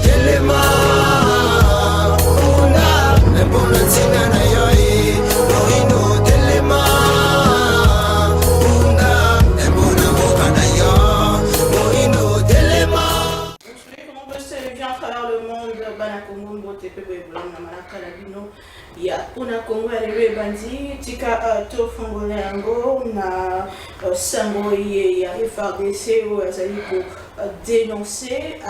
telema una ebono tina na yoi boino telema una ebono boka na yo boino telema. On veut se lever à travers le monde, bana Congo mbote pe boyebula na malaka la bino ya pona Congo ya lewe bandi tika to fongole yango na sango ye ya FARDC ou azali ko dénoncer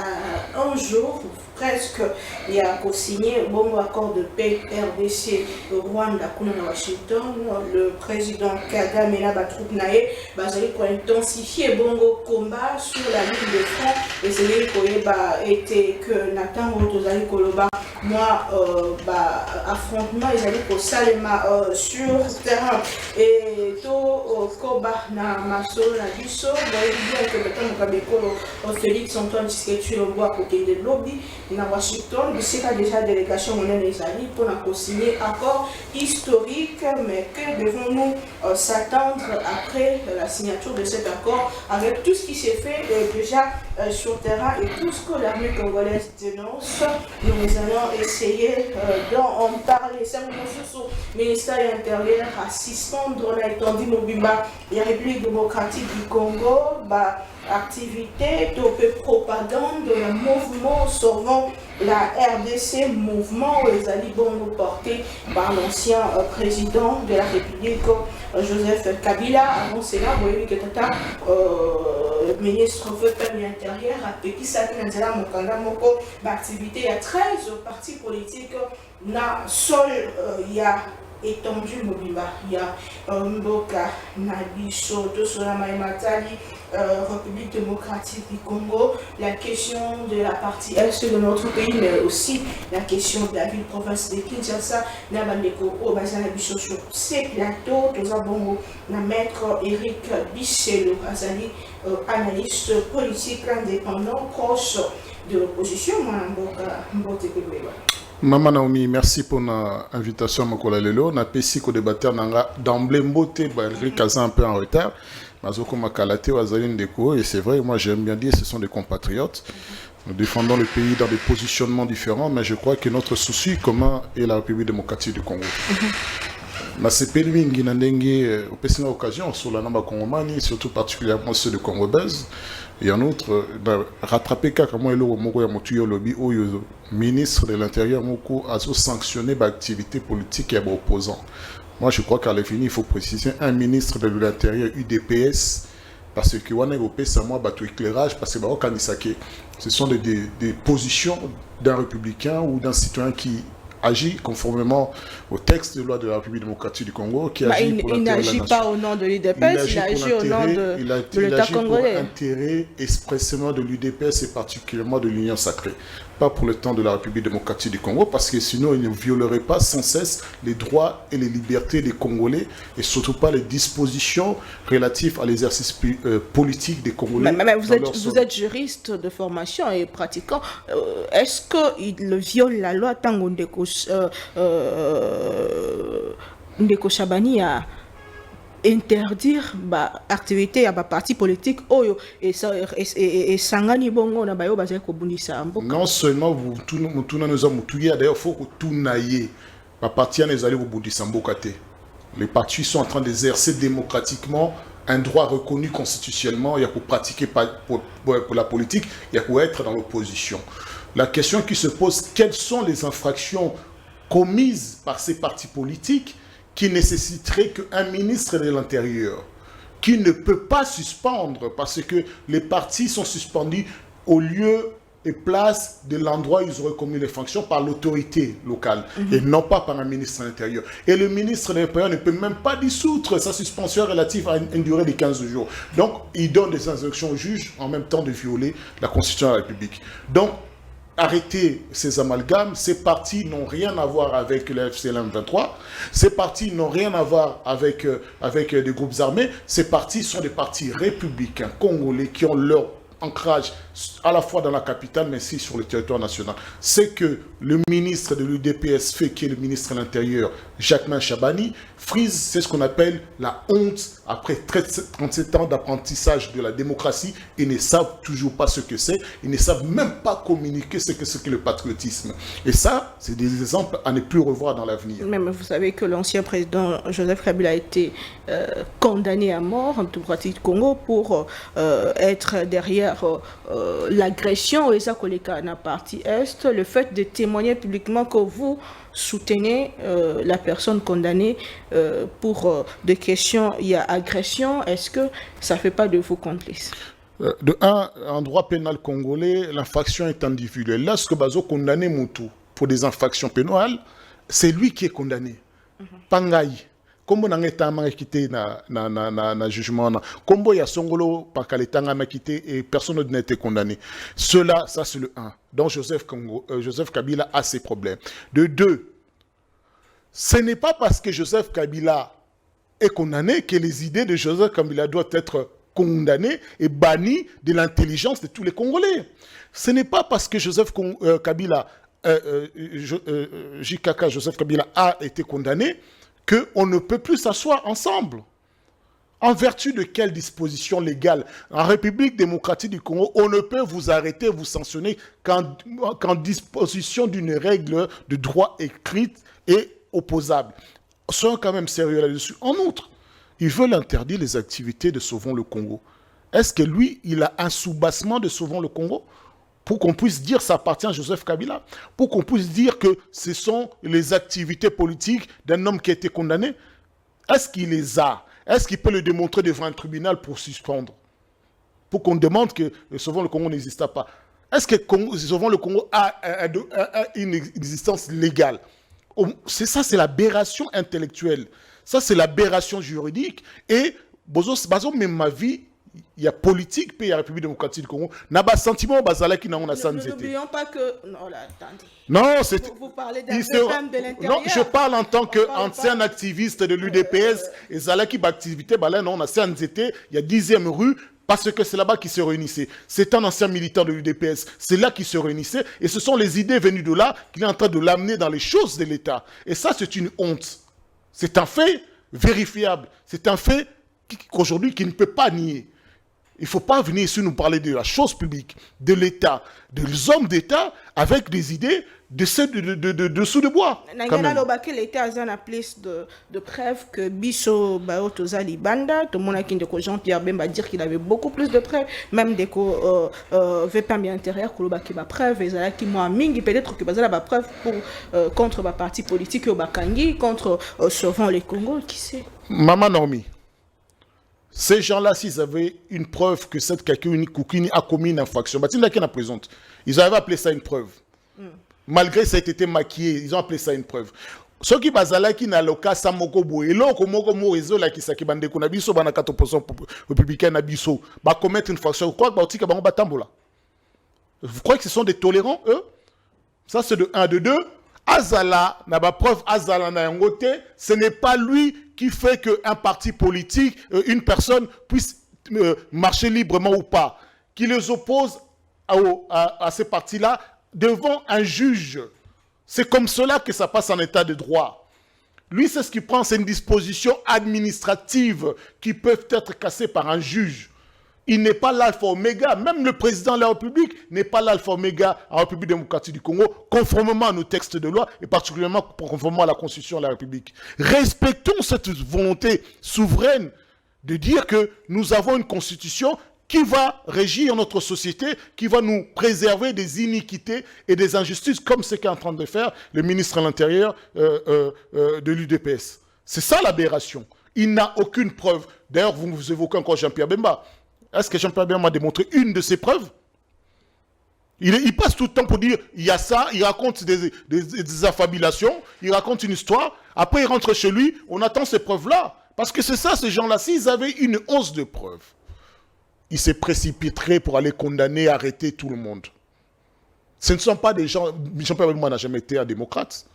un jour presque il y a co-signé bon accord de paix RDC Rwanda kuna na Washington. Le président Kagame et la troupe nae bazali ko intensifier bongo combat sur la ligne de front et c'est ko ba été que Nathan tozali koloba moi affrontement ils allaient ko salema sur terrain et to koba na maso na biso boye que Nathan mukabekolo Félix Antoine Tshisekedi Lombo côté de lobby na Washington, il y a déjà délégation les alliés pour signer accord historique, mais que devons-nous s'attendre après la signature de cet accord avec tout ce qui s'est fait déjà sur le terrain et tout ce que l'armée congolaise dénonce. Nous allons essayer d'en parler. C'est le ministère de l'Intérieur assistant dans l'étendue Mobimba et la République démocratique du Congo. Activité de propagande de le mouvement sauvant la RDC, mouvement où les alliés bongo portés par l'ancien président de la République Joseph Kabila. Avant cela, vous voyez que Tata, ministre de l'Intérieur, a péqué ça dans Mokanda Moko, l'activité, il y a 13 partis politiques, na sol, il y a étendu Mobimba, il y a Mboka, Nabiso, Tosolama et Matali, République démocratique du Congo, la question de la partie est de notre pays, mais aussi la question de la ville-province de Kinshasa, Nabandeko, Obazanabiso sur ces plateaux, nous avons la maître Eric Bisselo, Azali, analyste politique indépendant, proche de l'opposition, Mboka. Maman Naomi, merci pour l'invitation à Mokola Lelo. On a pessi qu'au débatteur d'emblée Mbote, Eric Azan un peu en retard. Mazoko Makalate, Wazali Ndeko, et c'est vrai, moi j'aime bien dire, ce sont des compatriotes. Nous défendons le pays dans des positionnements différents, mais je crois que notre souci commun est la République démocratique du Congo. Ma CPL mingi na ndenge au pesina occasion sur la namba congomani, surtout particulièrement ceux de Congo Buzz. Et en outre, rattraper Kakamo et Loro Moko Yamotuyo Lobby Oyo, ministre de l'Intérieur Moko, a sanctionné l'activité politique et opposant. Moi, je crois qu'à l'infini, il faut préciser un ministre de l'Intérieur UDPS, parce que on a européen, c'est moi, bateau éclairage, parce que ce sont des positions d'un républicain ou d'un citoyen qui agit conformément au texte de loi de la République démocratique du Congo, qui agit pour l'intérêt de la nation. Il n'agit pas au nom de l'UDPS, il agit au nom de l'État congolais. Pour l'intérêt expressément de l'UDPS et particulièrement de l'Union sacrée. Pas pour le temps de la République démocratique du Congo, parce que sinon il ne violerait pas sans cesse les droits et les libertés des Congolais et surtout pas les dispositions relatives à l'exercice politique des Congolais. Mais vous êtes juriste de formation et pratiquant. Est-ce qu'il viole la loi Tango Ndeko Chabani a interdire activité à parti politique et sangani bongo na bayo bazali ko bundisa mboka. Non seulement vous tout nous avons tout d'ailleurs faut que tout naïe ba parti les aller ko bundisa mboka te. Les partis sont en train d'exercer démocratiquement un droit reconnu constitutionnellement, il y a pour pratiquer pour la politique, il y a pour être dans l'opposition. La question qui se pose, quelles sont les infractions commises par ces partis politiques qui nécessiterait qu'un ministre de l'Intérieur, qui ne peut pas suspendre, parce que les partis sont suspendus au lieu et place de l'endroit où ils auraient commis les fonctions par l'autorité locale, et non pas par un ministre de l'Intérieur. Et le ministre de l'Intérieur ne peut même pas dissoudre sa suspension relative à une durée de 15 jours. Donc, il donne des instructions au juge en même temps de violer la Constitution de la République. Donc, arrêter ces amalgames, ces partis n'ont rien à voir avec le FCLM 23, ces partis n'ont rien à voir avec des groupes armés, ces partis sont des partis républicains congolais qui ont leur ancrage à la fois dans la capitale, mais aussi sur le territoire national. C'est que le ministre de l'UDPS fait, qui est le ministre de l'Intérieur, Jacquemain Chabani, frise, c'est ce qu'on appelle la honte après 37 ans d'apprentissage de la démocratie. Ils ne savent toujours pas ce que c'est. Ils ne savent même pas communiquer ce qu'est le patriotisme. Et ça, c'est des exemples à ne plus revoir dans l'avenir. Même vous savez que l'ancien président Joseph Kabila a été condamné à mort en démocratie du Congo pour être derrière l'agression et ça que la partie Est, le fait de témoigner publiquement que vous soutenez la personne condamnée pour des questions, il y a agression, est-ce que ça ne fait pas de vous complices? De un, en droit pénal congolais, l'infraction est individuelle. Lorsque Bazo condamné Moutou pour des infractions pénales, c'est lui qui est condamné. Pangaï. Comme on a quitté na jugement, comme il y a Songolo, par a quitté et personne n'a été condamné. Cela, ça c'est le 1. Donc Joseph Kabila a ses problèmes. De 2, ce n'est pas parce que Joseph Kabila est condamné que les idées de Joseph Kabila doivent être condamnées et bannies de l'intelligence de tous les Congolais. Ce n'est pas parce que Joseph Kabila, JKK, Joseph Kabila a été condamné qu'on ne peut plus s'asseoir ensemble. En vertu de quelle disposition légale? En République démocratique du Congo, on ne peut vous arrêter, vous sanctionner qu'en disposition d'une règle de droit écrite et opposable. Soyons quand même sérieux là-dessus. En outre, ils veulent interdire les activités de Sauvons le Congo. Est-ce que lui, il a un soubassement de Sauvons le Congo? Pour qu'on puisse dire ça appartient à Joseph Kabila, pour qu'on puisse dire que ce sont les activités politiques d'un homme qui a été condamné. Est-ce qu'il les a? Est-ce qu'il peut le démontrer devant un tribunal pour suspendre? Pour qu'on demande que Sauvons le Congo n'existe pas. Est-ce que Sauvons le Congo a une existence légale? C'est ça, c'est l'aberration intellectuelle. Ça, c'est l'aberration juridique. Et, même ma vie, il y a politique, puis il y a la République démocratique du Congo. N'a pas sentiment, qui n'a pas sans été. N'oublions pas que... Non, là, attendez. Non, c'est... Vous parlez d'un femme de l'intérieur. Non, je parle en tant qu'ancien activiste de l'UDPS. Et Zalaki, activité, là, non, on a été, il y a 10e rue, parce que c'est là-bas qu'ils se réunissaient. C'est un ancien militant de l'UDPS. C'est là qu'ils se réunissaient. Et ce sont les idées venues de là qu'il est en train de l'amener dans les choses de l'État. Et ça, c'est une honte. C'est un fait vérifiable. C'est un fait qu'aujourd'hui, qui ne peut pas nier. Il ne faut pas venir ici nous parler de la chose publique, de l'État, des hommes d'État avec des idées de dessous de bois. L'État a une place de preuves que Bisso Baotoza Libanda, tout le monde a dit que Jean-Pierre Bemba dire qu'il avait beaucoup plus de preuves, même des VPM intérieur, que l'Obaki va preuve, et Zala qui moi mingi peut-être que Bazala va preuve contre ma parti politique au Bakangi, contre Sauvons les Congo, qui sait. Maman Normi. Ces gens-là, s'ils avaient une preuve que cette quelqu'un a commis une infraction, ils avaient appelé ça une preuve. Malgré que ça ait été maquillé, ils ont appelé ça une preuve. Ceux qui qui n'a le cas Samoko et l'autre Moko réseau là qui s'akibande qu'on a biso bana 4% républicain na biso va commettre une infraction. Vous croyez que ce sont des tolérants eux? Ça c'est de 1, de 2. Azala n'a pas preuve, Azala n'a un côté, ce n'est pas lui qui fait qu'un parti politique, une personne puisse marcher librement ou pas, qui les oppose à ces partis-là devant un juge. C'est comme cela que ça passe en état de droit. Lui, c'est ce qu'il prend, c'est une disposition administrative qui peut être cassée par un juge. Il n'est pas l'alpha oméga. Même le président de la République n'est pas l'alpha oméga en République démocratique du Congo, conformément à nos textes de loi et particulièrement conformément à la Constitution de la République. Respectons cette volonté souveraine de dire que nous avons une Constitution qui va régir notre société, qui va nous préserver des iniquités et des injustices, comme ce qu'est en train de faire le ministre de l'Intérieur de l'UDPS. C'est ça l'aberration. Il n'a aucune preuve. D'ailleurs, vous évoquez encore Jean-Pierre Bemba. Est-ce que Jean-Pierre Bemba a démontré une de ses preuves? Il passe tout le temps pour dire, il y a ça, il raconte des affabulations, il raconte une histoire, après il rentre chez lui, on attend ces preuves-là. Parce que c'est ça, ces gens-là, s'ils avaient une once de preuves, ils se précipiteraient pour aller condamner, arrêter tout le monde. Ce ne sont pas des gens... Jean-Pierre Bemba n'a jamais été un démocrate.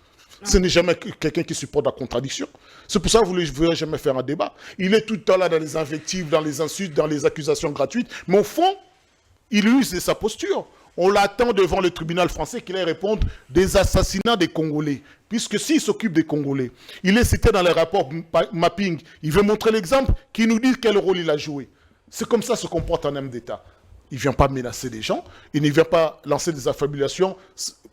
Ce n'est jamais quelqu'un qui supporte la contradiction. C'est pour ça que vous ne voulez jamais faire un débat. Il est tout le temps là dans les invectives, dans les insultes, dans les accusations gratuites. Mais au fond, il use de sa posture. On l'attend devant le tribunal français qu'il aille répondre des assassinats des Congolais. Puisque s'il s'occupe des Congolais, il est cité dans les rapports mapping, il veut montrer l'exemple, qui nous dit quel rôle il a joué. C'est comme ça se comporte un homme d'État. Il ne vient pas menacer des gens, il ne vient pas lancer des affabulations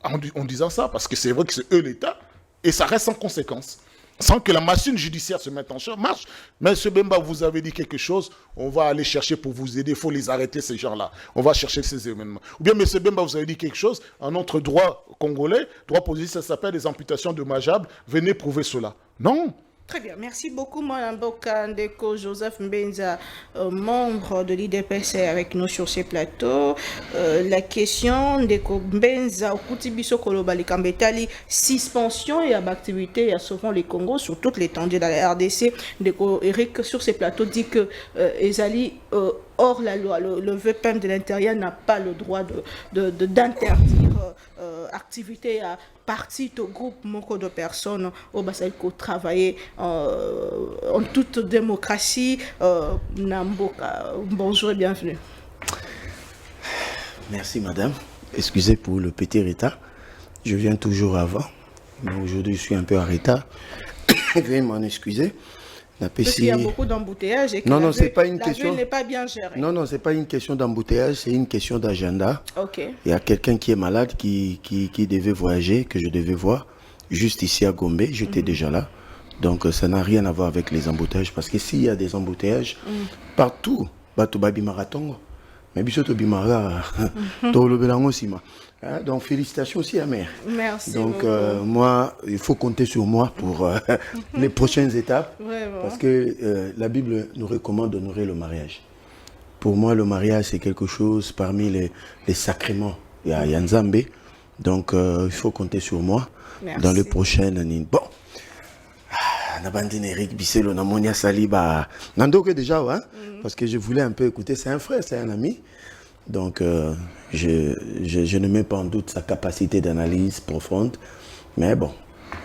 en disant ça, parce que c'est vrai que c'est eux l'État, et ça reste sans conséquence. Sans que la machine judiciaire se mette en marche. Mais M. Bemba, vous avez dit quelque chose, on va aller chercher pour vous aider, il faut les arrêter, ces gens-là. On va chercher ces événements. Ou bien, M. Bemba, vous avez dit quelque chose, un autre droit congolais, droit positif, ça s'appelle des amputations dommageables, venez prouver cela. Non. Très bien, merci beaucoup, Mboka Ndeko Joseph Mbenza, membre de l'IDPC avec nous sur ces plateaux. La question Ndeko Mbenza, Okutibiso Kolobali Kambetali, suspension et activité à souvent les Congo sur toute l'étendue de la RDC. Ndeko Eric sur ces plateaux dit que Ezali hors la loi, le VPM de l'intérieur n'a pas le droit d'interdire activité à partie au groupe moko de personnes au Basaiko travailler en toute démocratie. Namboka, bonjour et bienvenue. Merci madame. Excusez pour le petit retard. Je viens toujours avant. Mais aujourd'hui je suis un peu en retard. Veuillez m'en excuser. Parce qu'il y a beaucoup d'embouteillages et que non, c'est pas une la question. ville n'est pas bien gérée. Non, c'est pas une question d'embouteillage, c'est une question d'agenda. Ok. Il y a quelqu'un qui est malade, qui devait voyager, que je devais voir, juste ici à Gombe, j'étais déjà là. Donc ça n'a rien à voir avec les embouteillages, parce que s'il y a des embouteillages, partout, Batobabi Marathon, mais Bissoto Bimara, Tolo Belango Sima. Donc félicitations aussi à mère. Merci. Donc moi, il faut compter sur moi pour les prochaines étapes. Vraiment. Parce que la Bible nous recommande d'honorer le mariage. Pour moi, le mariage, c'est quelque chose parmi les sacrements. Il y a Nzambe. Donc il faut compter sur moi. Merci. Dans les prochaines... Bon. Nabandine Eric Bisselo, Namonia Saliba. Nandoke déjà, hein? Parce que je voulais un peu écouter. C'est un frère, c'est un ami. Donc, je ne mets pas en doute sa capacité d'analyse profonde. Mais bon,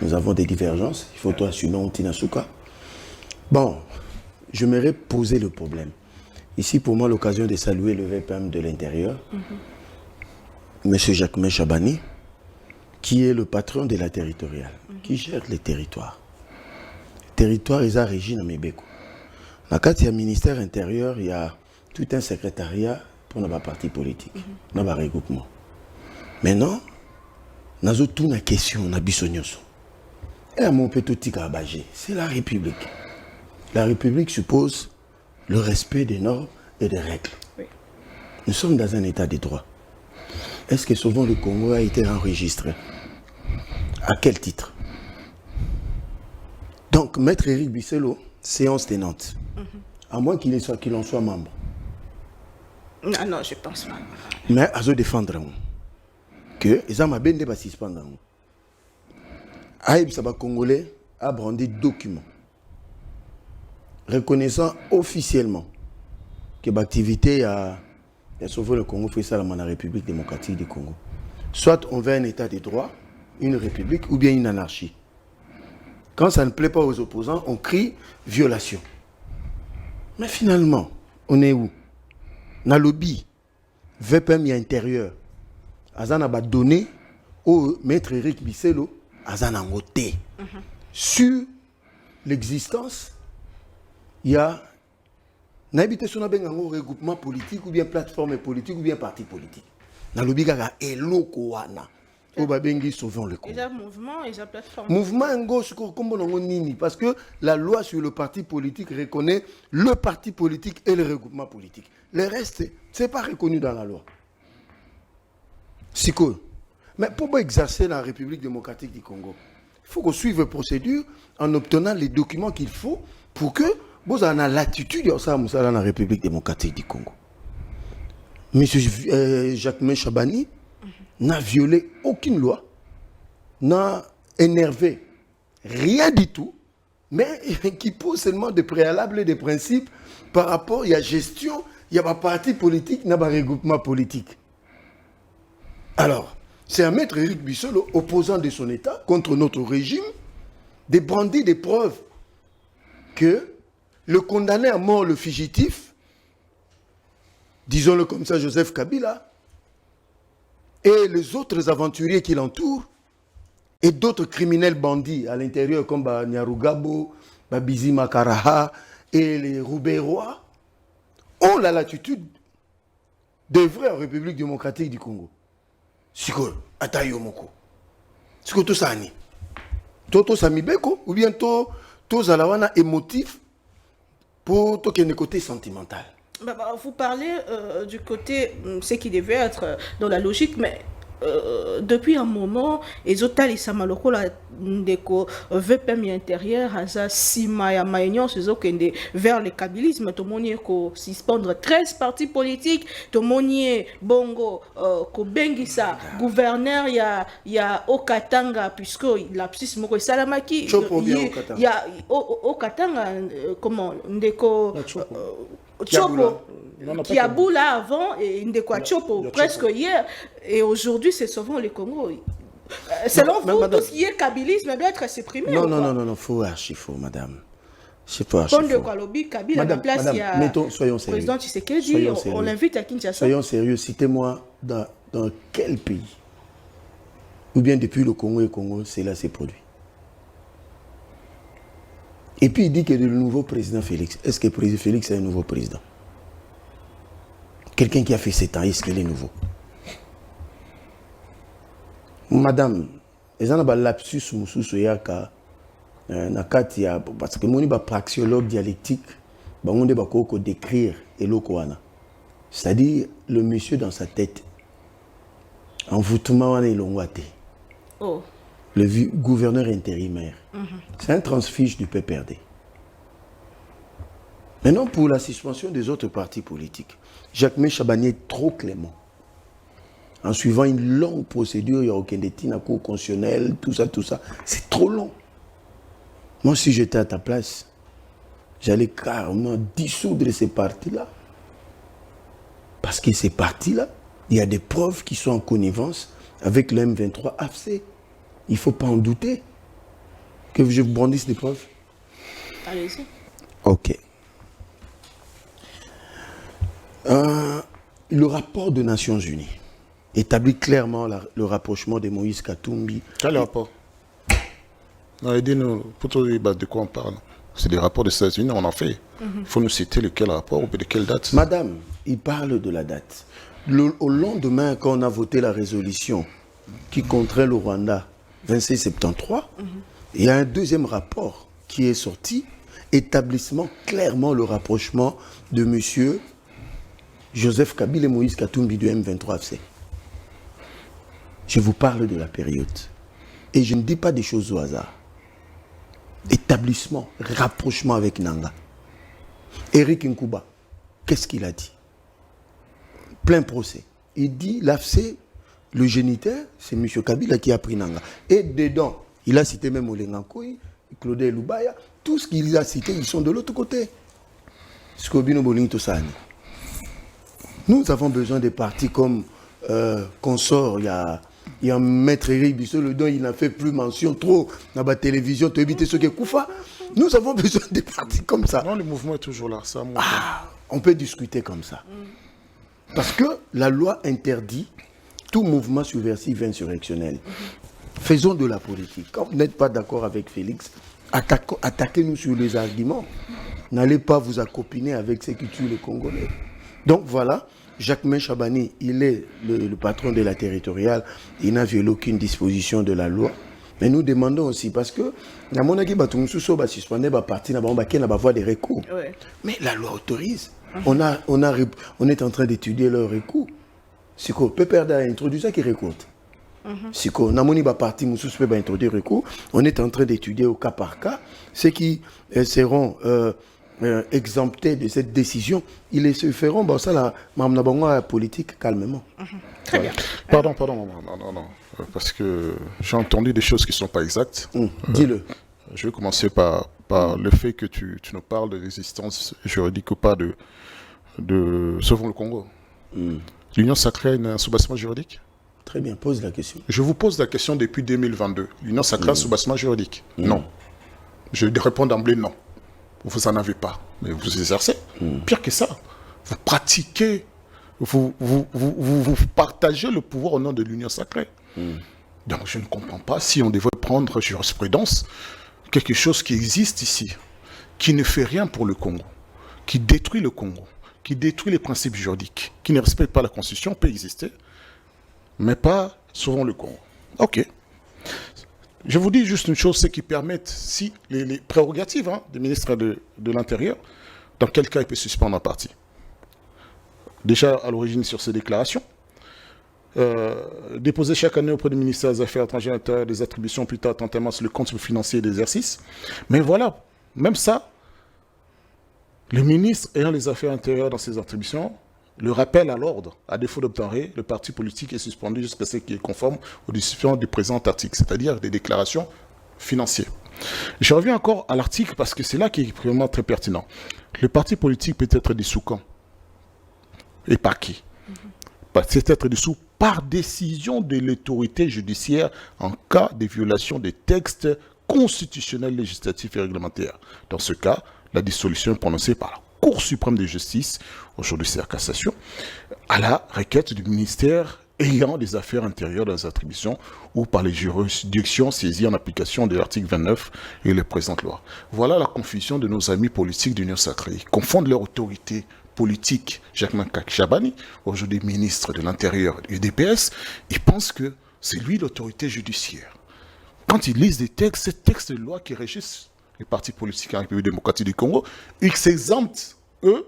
nous avons des divergences. Il faut toi assumer un Tinasuka. Bon, je m'aurais posé le problème. Ici, pour moi, l'occasion de saluer le VPM de l'intérieur, M. Jacques Chabani, qui est le patron de la territoriale, qui gère les territoires. Territoire, ils ont régi dans Mébéko. Dans le ministère intérieur, il y a tout un secrétariat pour nos partis politiques, nos regroupements. Maintenant, nous avons toute une question, nous avons c'est la République. La République suppose le respect des normes et des règles. Oui. Nous sommes dans un état de droit. Est-ce que souvent le Congo a été enregistré? À quel titre? Donc, Maître Eric Bisselo, séance tenante. À moins qu'il en soit membre. Non, je pense pas. Mais à se défendre. Que les hommes ne pas suspendre. Aïb Saba Congolais a brandi document reconnaissant officiellement que l'activité a sauvé le Congo, fait ça dans la République démocratique du Congo. Soit on veut un état de droit, une république ou bien une anarchie. Quand ça ne plaît pas aux opposants, on crie violation. Mais finalement, on est où? Dans le lobby, VPM intérieur, Azana a donné au maître Eric Bisselo, Azana a voté. Sur l'existence, il y a un regroupement politique ou bien plateforme politique ou bien parti politique. Dans le lobby, il y a Elokoana. Souvent le Congo. Il y a mouvement, il y a plateforme. Mouvement en gauche, parce que la loi sur le parti politique reconnaît le parti politique et le regroupement politique. Le reste, ce n'est pas reconnu dans la loi. C'est cool. Mais pour exercer la République démocratique du Congo, il faut qu'on suive la procédure en obtenant les documents qu'il faut pour que vous ayez la latitude de la République démocratique du Congo. Monsieur Jacques Chabani n'a violé aucune loi, n'a énervé rien du tout, mais qui pose seulement des préalables et des principes par rapport à la gestion, il y a un parti politique, il y a un regroupement politique. Alors, c'est un maître Eric Bisselo, opposant de son État contre notre régime, de brandir des preuves que le condamné à mort, le fugitif, disons-le comme ça, Joseph Kabila, et les autres aventuriers qui l'entourent, et d'autres criminels bandits à l'intérieur comme Nyarugabo, Bizi Makaraha et les Roubaix-Rois, ont la latitude d'œuvrer en République démocratique du Congo. Siko, Atayo Moko. Siko to Sani. To Samibeko, ou bien to Zalawana émotif pour to le côté sentimental. Vous parlez du côté, ce qui devait être dans la logique, mais depuis un moment, les hôtels et Samaloko, la déco, VPM intérieur, Haza, Sima, ya Maïnion, c'est eux qui vers le kabylisme, tout le monde est suspendre 13 partis politiques, tout le monde est bongo, ko bengisa, gouverneur, il y a Okatanga, puisque l'abscisse moko Salamaki, il y a Okatanga, comment, déco, Chopo, qui a bout là avant, et Ndekwa Chopo, presque hier, et aujourd'hui c'est souvent le Congo. Selon vous, tout ce qui est kabylisme doit être supprimé. Non, faux, archi faux, madame. C'est pas archi faux. Madame, mettons, soyons sérieux. Président Tshisekedi, on l'invite à Kinshasa. Soyons sérieux, citez-moi dans quel pays, ou bien depuis le Congo, cela s'est produit. Et puis il dit que le nouveau président Félix, est-ce que le président Félix est un nouveau président? Quelqu'un qui a fait 7 ans, est-ce qu'il est nouveau? Madame, les gens ont un lapsus yaka nakatia parce que moni ba praxiologue dialectique ba onde ba ko décrire eloko wana. C'est-à-dire le monsieur dans sa tête envoûtement wana ilongwate. Oh. Le gouverneur intérimaire. C'est un transfiche du PPRD. Maintenant, pour la suspension des autres partis politiques, Jacques Chabani est trop clément. En suivant une longue procédure, il y a aucun détenu, cour constitutionnelle, tout ça. C'est trop long. Moi, si j'étais à ta place, j'allais carrément dissoudre ces partis-là. Parce que ces partis-là, il y a des preuves qui sont en connivence avec le M23 AFC. Il ne faut pas en douter. Que je vous brandisse des preuves. Allez-y. Ok. Le rapport des Nations Unies établit clairement le rapprochement de Moïse Katumbi. Quel rapport? Aidez-nous, pour te dire de quoi on parle. C'est des rapports des États-Unis, on en fait. Il faut nous citer lequel rapport ou de quelle date. Madame, il parle de la date. Au lendemain, quand on a voté la résolution qui contraint le Rwanda, 2673, il y a un deuxième rapport qui est sorti, établissant clairement le rapprochement de monsieur Joseph Kabila et Moïse Katumbi du M23 FC. Je vous parle de la période. Et je ne dis pas des choses au hasard. Établissement, rapprochement avec Nanga. Eric Nkuba, qu'est-ce qu'il a dit? Plein procès. Il dit, l'AFC, le géniteur, c'est M. Kabila qui a pris Nanga. Et dedans, il a cité même Olengakoui, Claudel Lubaya, tout ce qu'il a cité, ils sont de l'autre côté. Skobino Boling Tosani. Nous avons besoin des partis comme Consort, il y a un maître Eric Bissolo dont il n'a fait plus mention trop dans la télévision, tu éviter ce qui est Koufa. Nous avons besoin des partis comme ça. Non, le mouvement est toujours là. Ça, on peut discuter comme ça. Parce que la loi interdit tout mouvement subversif et insurrectionnel. Faisons de la politique. Quand vous n'êtes pas d'accord avec Félix, attaquez-nous sur les arguments. N'allez pas vous accopiner avec ceux qui tuent les Congolais. Donc voilà, Jacques Chabani, il est le patron de la territoriale, il n'a violé aucune disposition de la loi. Mais nous demandons aussi, parce que la monarchie va avoir des recours. Ouais. Mais la loi autorise. On est en train d'étudier leur recours. C'est quoi? PPRD a introduit ça qui recourt. C'est quoi? Namoni va partir, Moussous va introduire recours. On est en train d'étudier au cas par cas ceux qui seront exemptés de cette décision. Ils les se feront, bon, ça, la politique calmement. Très bien. Pardon, non. Parce que j'ai entendu des choses qui ne sont pas exactes. Dis-le. Je vais commencer par le fait que tu nous parles de résistance juridique ou pas de Sauvons le Congo. L'Union sacrée a un soubassement juridique? Très bien, pose la question. Je vous pose la question depuis 2022. L'Union sacrée a un soubassement juridique? Non. Je réponds d'emblée non. Vous n'en avez pas, mais vous exercez. Pire que ça, vous pratiquez vous partagez le pouvoir au nom de l'union sacrée. Donc je ne comprends pas si on devrait prendre jurisprudence, quelque chose qui existe ici, qui ne fait rien pour le Congo, qui détruit le Congo, qui détruit les principes juridiques, qui ne respecte pas la Constitution, peut exister, mais pas souvent le Congo. Ok. Je vous dis juste une chose, c'est qu'ils permettent, si les prérogatives du ministre de l'Intérieur, dans quel cas il peut suspendre un parti. Déjà à l'origine sur ces déclarations, déposer chaque année auprès du ministère des Affaires étrangères des attributions plus tard tentamment sur le compte financier d'exercice. Mais voilà, même ça, le ministre ayant les affaires intérieures dans ses attributions, le rappel à l'ordre, à défaut d'obtempérer, le parti politique est suspendu jusqu'à ce qu'il est conforme aux dispositions du présent article, c'est-à-dire des déclarations financières. Je reviens encore à l'article parce que c'est là qui est vraiment très pertinent. Le parti politique peut être dissous quand? Et par qui? Peut être dissous par décision de l'autorité judiciaire en cas de violation des textes constitutionnels, législatifs et réglementaires. Dans ce cas, la dissolution est prononcée par la Cour suprême de justice, aujourd'hui c'est la cassation, à la requête du ministère ayant des affaires intérieures dans les attributions ou par les juridictions saisies en application de l'article 29 et les présentes lois. Voilà la confusion de nos amis politiques d'Union Sacrée. Ils confondent leur autorité politique, Jacques Chabani, aujourd'hui ministre de l'Intérieur du DPS, ils pensent que c'est lui l'autorité judiciaire. Quand ils lisent des textes, ces textes de loi qui régissent les partis politiques en République démocratique du Congo, ils s'exemptent, eux,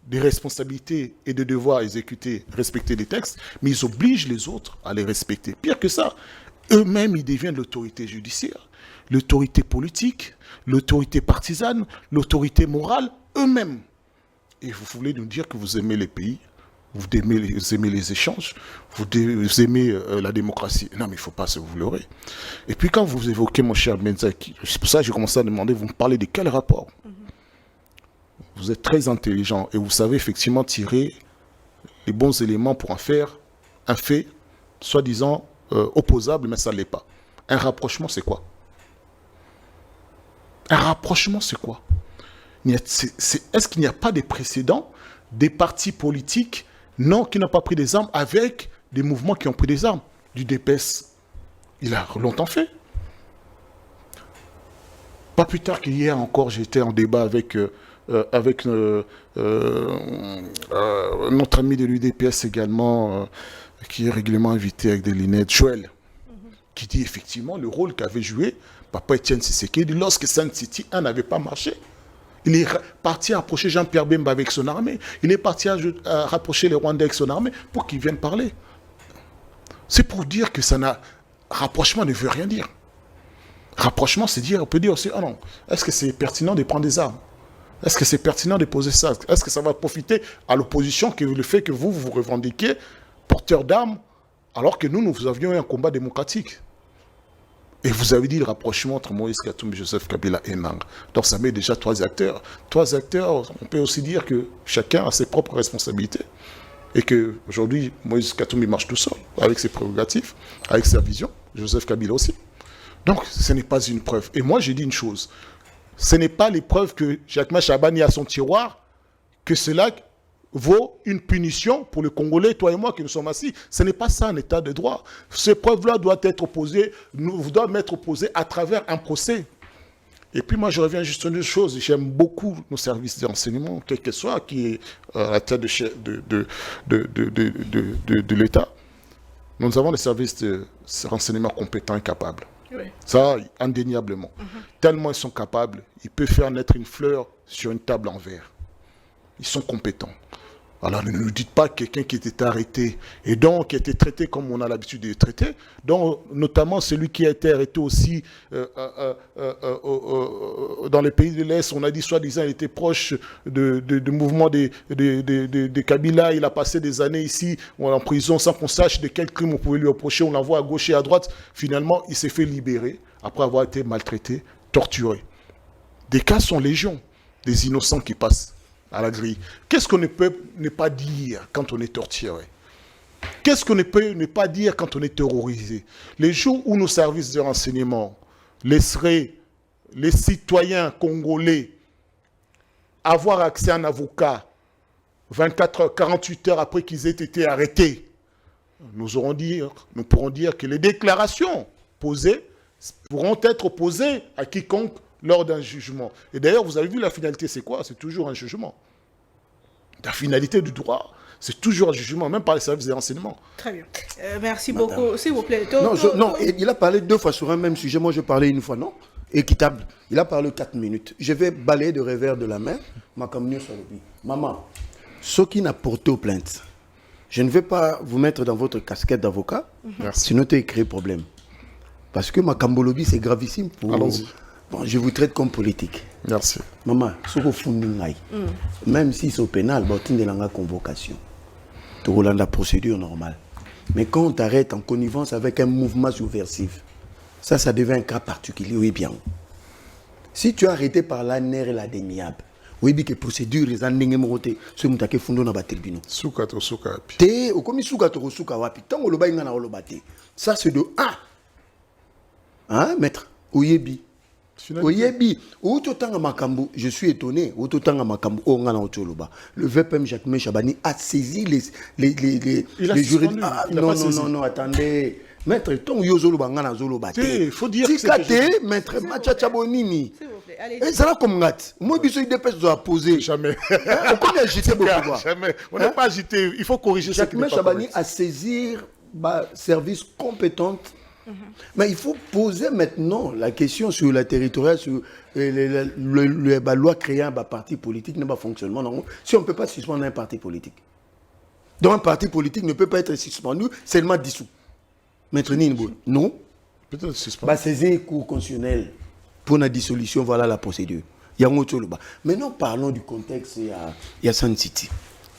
des responsabilités et de devoir exécuter, respecter les textes, mais ils obligent les autres à les respecter. Pire que ça, eux-mêmes, ils deviennent l'autorité judiciaire, l'autorité politique, l'autorité partisane, l'autorité morale, eux-mêmes. Et vous voulez nous dire que vous aimez les pays, vous aimez les échanges, vous aimez la démocratie. Non, mais il ne faut pas se vous leurrer. Et puis quand vous évoquez mon cher Benzaki, c'est pour ça que j'ai commencé à demander, vous me parlez de quel rapport? Vous êtes très intelligent et vous savez effectivement tirer les bons éléments pour en faire un fait, soi-disant opposable, mais ça ne l'est pas. Un rapprochement, c'est quoi? Un rapprochement, c'est quoi? Est-ce qu'il n'y a pas de précédents des partis politiques qui n'ont pas pris des armes avec des mouvements qui ont pris des armes? Du DPS, il a longtemps fait. Pas plus tard qu'hier encore, j'étais en débat avec notre ami de l'UDPS également, qui est régulièrement invité avec des lunettes, Joël, qui dit effectivement le rôle qu'avait joué Papa Etienne Tshisekedi lorsque Sun City 1 n'avait pas marché. Il est parti approcher Jean-Pierre Bemba avec son armée. Il est parti rapprocher les Rwandais avec son armée pour qu'ils viennent parler. C'est pour dire que rapprochement ne veut rien dire. Rapprochement, c'est dire, on peut dire aussi, ah non, est-ce que c'est pertinent de prendre des armes? Est-ce que c'est pertinent de poser ça? Est-ce que ça va profiter à l'opposition que le fait que vous revendiquez porteur d'armes alors que nous avions un combat démocratique? Et vous avez dit le rapprochement entre Moïse Katumbi, Joseph Kabila et Nang. Donc ça met déjà 3 acteurs. 3 acteurs, on peut aussi dire que chacun a ses propres responsabilités. Et qu'aujourd'hui, Moïse Katumbi marche tout seul, avec ses prérogatives, avec sa vision. Joseph Kabila aussi. Donc ce n'est pas une preuve. Et moi, j'ai dit une chose. Ce n'est pas les preuves que Jacques Chabani a son tiroir, que cela vaut une punition pour les Congolais, toi et moi qui nous sommes assis. Ce n'est pas ça un état de droit. Ces preuves-là doivent être opposées à travers un procès. Et puis moi je reviens juste à une chose, j'aime beaucoup nos services de renseignement, quel que soit qui est à la tête de l'État. Nous avons des services de renseignement compétents et capables. Oui. Ça, indéniablement. Tellement ils sont capables, ils peuvent faire naître une fleur sur une table en verre. Ils sont compétents. Alors ne nous dites pas quelqu'un qui était arrêté et donc qui a été traité comme on a l'habitude de les traiter, donc notamment celui qui a été arrêté aussi dans les pays de l'Est, on a dit soi-disant il était proche du mouvement de Kabila, il a passé des années ici en prison sans qu'on sache de quel crime on pouvait lui reprocher, on l'envoie à gauche et à droite, finalement il s'est fait libérer après avoir été maltraité, torturé. Des cas sont légion, des innocents qui passent à la grille. Qu'est-ce qu'on ne peut ne pas dire quand on est torturé? Qu'est-ce qu'on ne peut ne pas dire quand on est terrorisé? Les jours où nos services de renseignement laisseraient les citoyens congolais avoir accès à un avocat 24 heures, 48 heures après qu'ils aient été arrêtés, nous pourrons dire que les déclarations posées pourront être posées à quiconque lors d'un jugement. Et d'ailleurs, vous avez vu la finalité, c'est quoi? C'est toujours un jugement. La finalité du droit, c'est toujours un jugement, même par les services des renseignements. Très bien. Merci beaucoup. S'il vous plaît. Non, il a parlé 2 fois sur un même sujet. Moi, je parlais une fois, non? Équitable. Il a parlé 4 minutes. Je vais balayer de revers de la main ma camion sur le pied. Maman, ce qui n'a porté plainte, je ne vais pas vous mettre dans votre casquette d'avocat, sinon tu as créé problème. Parce que ma cambologie, c'est gravissime. Allons-y. Bon, je vous traite comme politique. Merci. Maman, ce que vous même si c'est au pénal, tu as une convocation. Tu as la procédure normale. Mais quand on t'arrête en connivence avec un mouvement subversif, ça devient un cas particulier, oui bien. Si tu es arrêté par l'ANR et la déniable, oui bien que procédure les années moroté, ce que tu as fait dans le tribunal. Souka to souka. Te au comme souka to souka wapi. Tant que le bain na le baté. Ça c'est de 1. Hein, maître? Oyebi. Oyebi. Outotanga makambo, je suis étonné. Outotanga makambo, ongana otoloba. Le VPM Jacques Chabani a saisi les juridiques. Non, attendez. Maître, ton yozolo bangana zolo bate. Il faut dire que c'est maître Machacha Bonini. S'il vous plaît, allez. Et ça là comme gat. Moi, il dépêche de poser. Jamais. On peut agiter beaucoup. Jamais. On n'est pas agité. Il faut corriger ce qui n'est pas Chabani correct. a saisir service compétent. Mais il faut poser maintenant la question sur la territoriale, sur la loi créant un parti politique, n'est pas fonctionnement. Non. Si on ne peut pas suspendre un parti politique. Donc un parti politique ne peut pas être suspendu, seulement dissous. Maître Ninbo, non. Peut-être suspendu. Saisir cours constitutionnel pour la dissolution, voilà la procédure. Il y a un autre là-bas. Maintenant, parlons du contexte, il y a Sun City.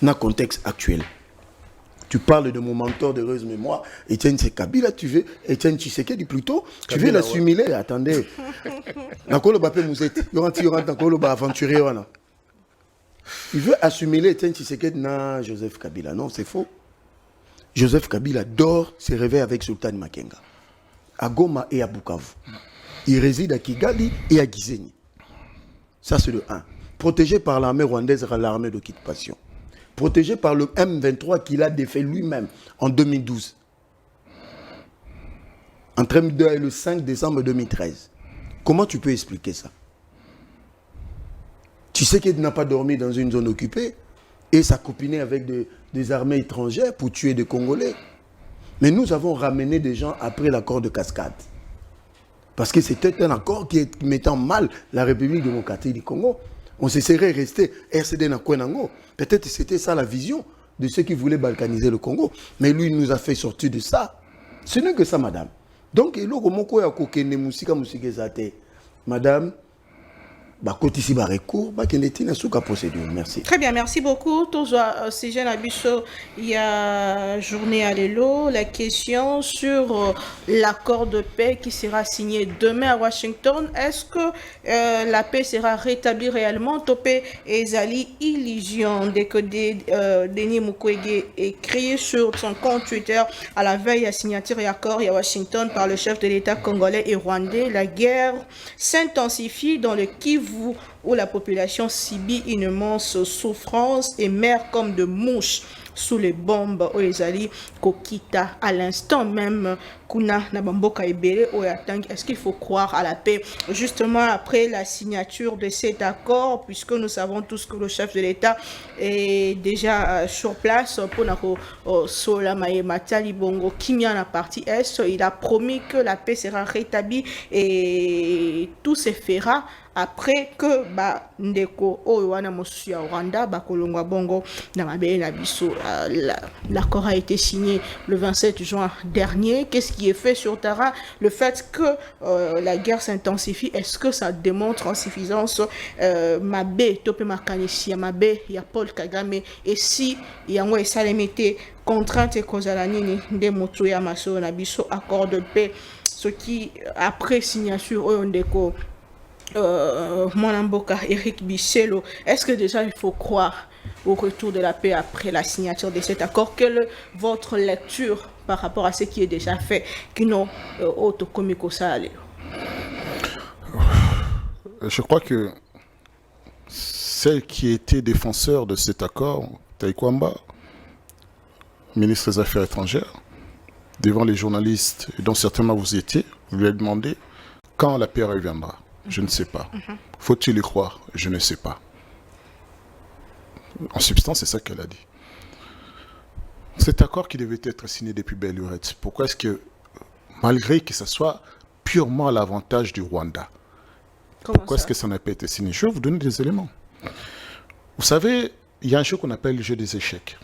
Dans le contexte actuel. Tu parles de mon mentor d'heureuse mémoire, Etienne Kabila, tu veux, Etienne Tshisekedi plutôt, tu veux l'assimiler, attendez. Nakolo Bapé Mouzette, il rentre Nakolo aventurier. Il veut assimiler Etienne Tshisekedi, non, Joseph Kabila. Non, c'est faux. Joseph Kabila dort, se réveille avec Sultan Makenga, à Goma et à Bukavu. Il réside à Kigali et à Gisenyi. Ça, c'est le 1. Protégé par l'armée rwandaise et l'armée d'occupation. Protégé par le M23 qu'il a défait lui-même en 2012. Entre le 5 décembre 2013. Comment tu peux expliquer ça? Tu sais qu'il n'a pas dormi dans une zone occupée et s'accoupiner avec des armées étrangères pour tuer des Congolais. Mais nous avons ramené des gens après l'accord de Cascade. Parce que c'était un accord qui mettait en mal la République démocratique du Congo. On se serait resté RCD Nakwenango. Peut-être que c'était ça la vision de ceux qui voulaient balkaniser le Congo. Mais lui, il nous a fait sortir de ça. Ce n'est que ça, madame. Donc, madame, merci. Très bien, merci beaucoup. Toujours si j'ai l'habitude, il y a journée à l'élo, la question sur l'accord de paix qui sera signé demain à Washington. Est-ce que la paix sera rétablie réellement? Topé et Zali, illusion dès que Denis Mukwege écrit sur son compte Twitter à la veille à signature et accord à Washington par le chef de l'État congolais et rwandais. La guerre s'intensifie dans le Kivu où la population subit une immense souffrance et meurt comme de mouches sous les bombes au Ezali Kokita. À l'instant même, Kuna Nabamboka Ebele Oyatang, est-ce qu'il faut croire à la paix justement après la signature de cet accord, puisque nous savons tous que le chef de l'État est déjà sur place pour Solamae Matali Bongo Kimia la partie Est. Il a promis que la paix sera rétablie et tout se fera après que ndeko owana mosuya Rwanda bakolongwa bongo na mabele na biso. L'accord a été signé le 27 juin dernier. Qu'est-ce qui est fait sur terrain? Le fait que la guerre s'intensifie, est-ce que ça démontre en suffisance mabe topé makanisi ya mabe ya Paul Kagame? Et si yango esalemete contrainte et kozala nini nde moto ya maso na biso accord de paix, ce qui après signature oyo ndeko Mwanamboka Eric Bisselo, est-ce que déjà il faut croire au retour de la paix après la signature de cet accord? Quelle est votre lecture par rapport à ce qui est déjà fait? Je crois que ceux qui étaient défenseurs de cet accord Taïkwamba, ministre des Affaires étrangères, devant les journalistes, dont certainement vous étiez, vous lui avez demandé quand la paix reviendra. Je ne sais pas. Faut-il y croire? Je ne sais pas. En substance, c'est ça qu'elle a dit. Cet accord qui devait être signé depuis belle lurette, pourquoi est-ce que, malgré que ce soit purement à l'avantage du Rwanda, pourquoi est-ce que ça n'a pas été signé? Je vais vous donner des éléments. Vous savez, il y a un jeu qu'on appelle le jeu des échecs.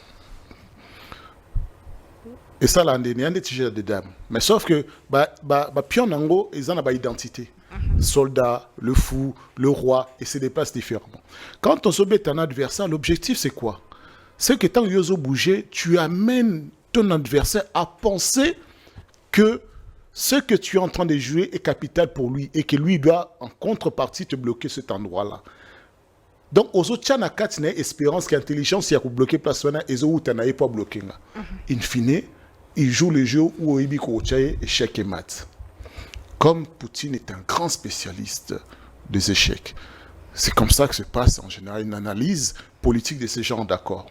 Et ça, là, il y a un des jeux de dames. Mais sauf que, pion nango, ils ont une identité. Soldat, le fou, le roi, et se dépassent différemment. Quand on se met un adversaire, l'objectif, c'est quoi? C'est que tant Yozo bouger, tu amènes ton adversaire à penser que ce que tu es en train de jouer est capital pour lui et que lui doit, en contrepartie, te bloquer cet endroit-là. Donc, aux autres, tu as une espérance qu'intelligence, il y a bloqué place, et aux autres, tu n'as pas bloqué. In fine, il joue le jeu où il y échec et mat. Comme Poutine est un grand spécialiste des échecs, c'est comme ça que se passe en général une analyse politique de ces gens d'accord.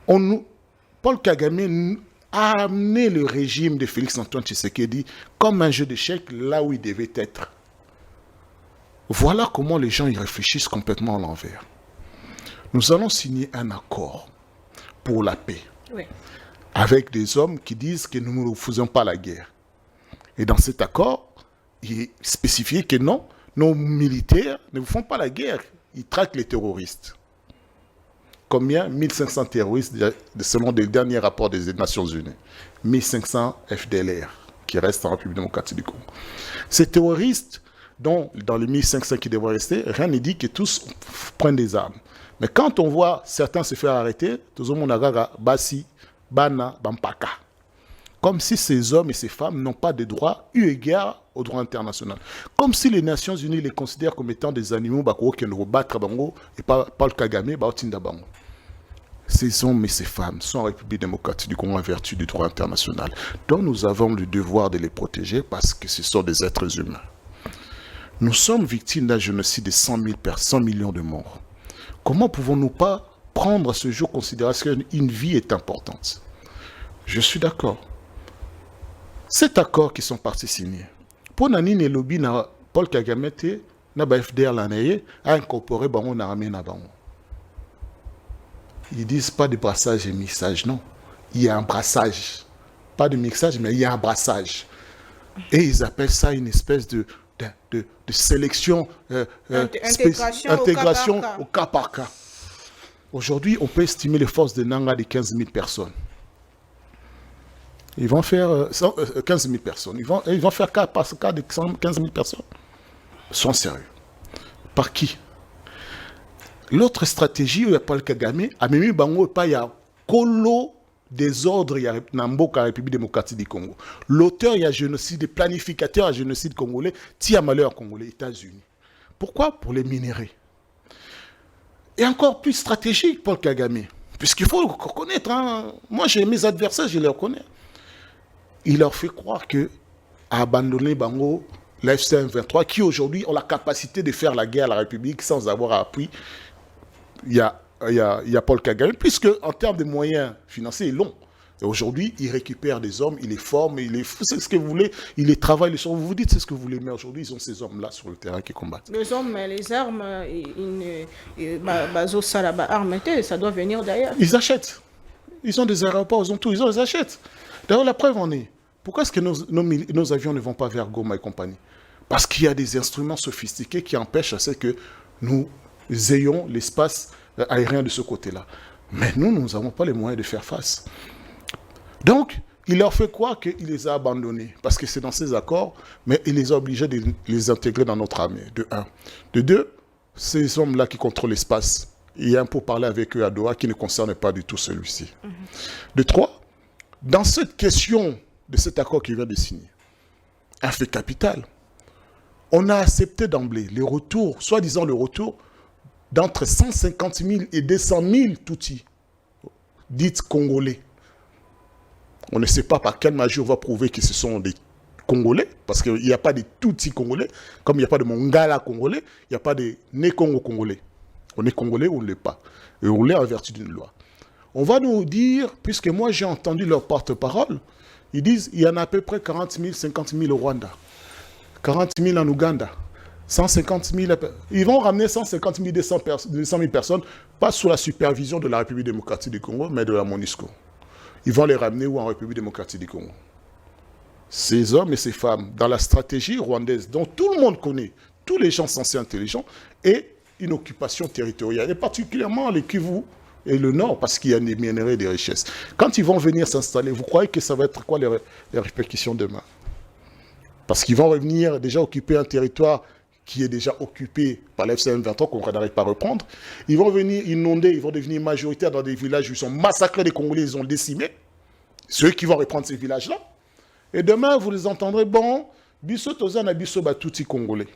Paul Kagame a amené le régime de Félix-Antoine Tshisekedi comme un jeu d'échecs là où il devait être. Voilà comment les gens y réfléchissent complètement à l'envers. Nous allons signer un accord pour la paix. Oui. Avec des hommes qui disent que nous ne faisons pas la guerre. Et dans cet accord, il est spécifié que non, nos militaires ne font pas la guerre. Ils traquent les terroristes. Combien? 1500 terroristes, selon les derniers rapports des Nations Unies. 1500 FDLR, qui restent en République démocratique du Congo. Ces terroristes, dont dans les 1500 qui devraient rester, rien ne dit que tous prennent des armes. Mais quand on voit certains se faire arrêter, tout le monde a Bassi, Bana, Bampaka. Comme si ces hommes et ces femmes n'ont pas de droit eu égard au droit international. Comme si les Nations Unies les considèrent comme étant des animaux qui ne rebattent et pas le Kagame, Bango. Ces hommes et ces femmes sont en République démocratique du Congo en vertu du droit international. Donc nous avons le devoir de les protéger parce que ce sont des êtres humains. Nous sommes victimes d'un génocide de 100 millions de morts. Comment pouvons-nous pas prendre ce jour en considération qu'une vie est importante? Je suis d'accord. Cet accord qui sont partis signer, pour Nanine et lobby, Paul Kagame, na FDR l'année, a incorporé Bango armée na Bango. Ils disent pas de brassage et mixage, non. Il y a un brassage. Pas de mixage, mais il y a un brassage. Et ils appellent ça une espèce de sélection, intégration au cas par cas. Aujourd'hui, on peut estimer les forces de Nanga de 15 000 personnes. Ils vont faire 15 000 personnes. Ils vont faire cas par cas de 15 000 personnes. Ils sont sérieux. Par qui? L'autre stratégie, il y a Paul Kagame, a même bango pas il y a colo désordre, il y a Namboka, République démocratique du Congo. L'auteur, il y a génocide, planificateur à génocide congolais, tia malheur congolais, États-Unis. Pourquoi? Pour les minerais. Et encore plus stratégique, Paul Kagame. Puisqu'il faut le reconnaître. Hein. Moi, j'ai mes adversaires, je les reconnais. Il leur fait croire que a abandonné Bango, la FC-23, qui aujourd'hui ont la capacité de faire la guerre à la République sans avoir appui. Il y a Paul Kagame, puisque en termes de moyens financiers, ils l'ont. Et aujourd'hui, il récupère des hommes, il les forme, c'est ce que vous voulez, il les travaille, vous vous dites c'est ce que vous voulez, mais aujourd'hui, ils ont ces hommes-là sur le terrain qui combattent. Les hommes, les armes, ça doit venir d'ailleurs. Ils achètent. Ils ont des aéroports, ils ont tout, ils les achètent. D'ailleurs, la preuve en est. Pourquoi est-ce que nos avions ne vont pas vers Goma et compagnie? Parce qu'il y a des instruments sophistiqués qui empêchent à ce que nous ayons l'espace aérien de ce côté-là. Mais nous n'avons pas les moyens de faire face. Donc, il leur fait croire qu'il les a abandonnés, parce que c'est dans ces accords, mais il les a obligés de les intégrer dans notre armée, de un. De deux, ces hommes-là qui contrôlent l'espace, il y a un pourparler avec eux à Doha qui ne concerne pas du tout celui-ci. De trois, dans cette question de cet accord qu'il vient de signer, un fait capital, on a accepté d'emblée le retour, soi-disant le retour, d'entre 150 000 et 200 000 Tutsis, dites Congolais. On ne sait pas par quelle mesure on va prouver que ce sont des Congolais, parce qu'il n'y a pas de Tutsis Congolais, comme il n'y a pas de Mongala Congolais, il n'y a pas de Né-Congo Congolais. On est Congolais ou on ne l'est pas. Et on l'est en vertu d'une loi. On va nous dire, puisque moi j'ai entendu leur porte-parole, ils disent il y en a à peu près 40 000, 50 000 au Rwanda, 40 000 en Ouganda, 150 000... Ils vont ramener 150 000, 200 000 personnes, pas sous la supervision de la République démocratique du Congo, mais de la MONUSCO. Ils vont les ramener où en République démocratique du Congo? Ces hommes et ces femmes, dans la stratégie rwandaise, dont tout le monde connaît, tous les gens censés intelligents, et une occupation territoriale, et particulièrement le Kivu et le Nord, parce qu'il y a des minerais et des richesses. Quand ils vont venir s'installer, vous croyez que ça va être quoi les répercussions demain? Parce qu'ils vont revenir déjà occuper un territoire qui est déjà occupé par l'FCM 23, qu'on n'arrive pas à reprendre. Ils vont venir inonder, ils vont devenir majoritaires dans des villages où ils sont massacrés, les Congolais, ils ont décimés. Ceux qui vont reprendre ces villages-là. Et demain, vous les entendrez, bon, biso tozana biso batouti Congolais.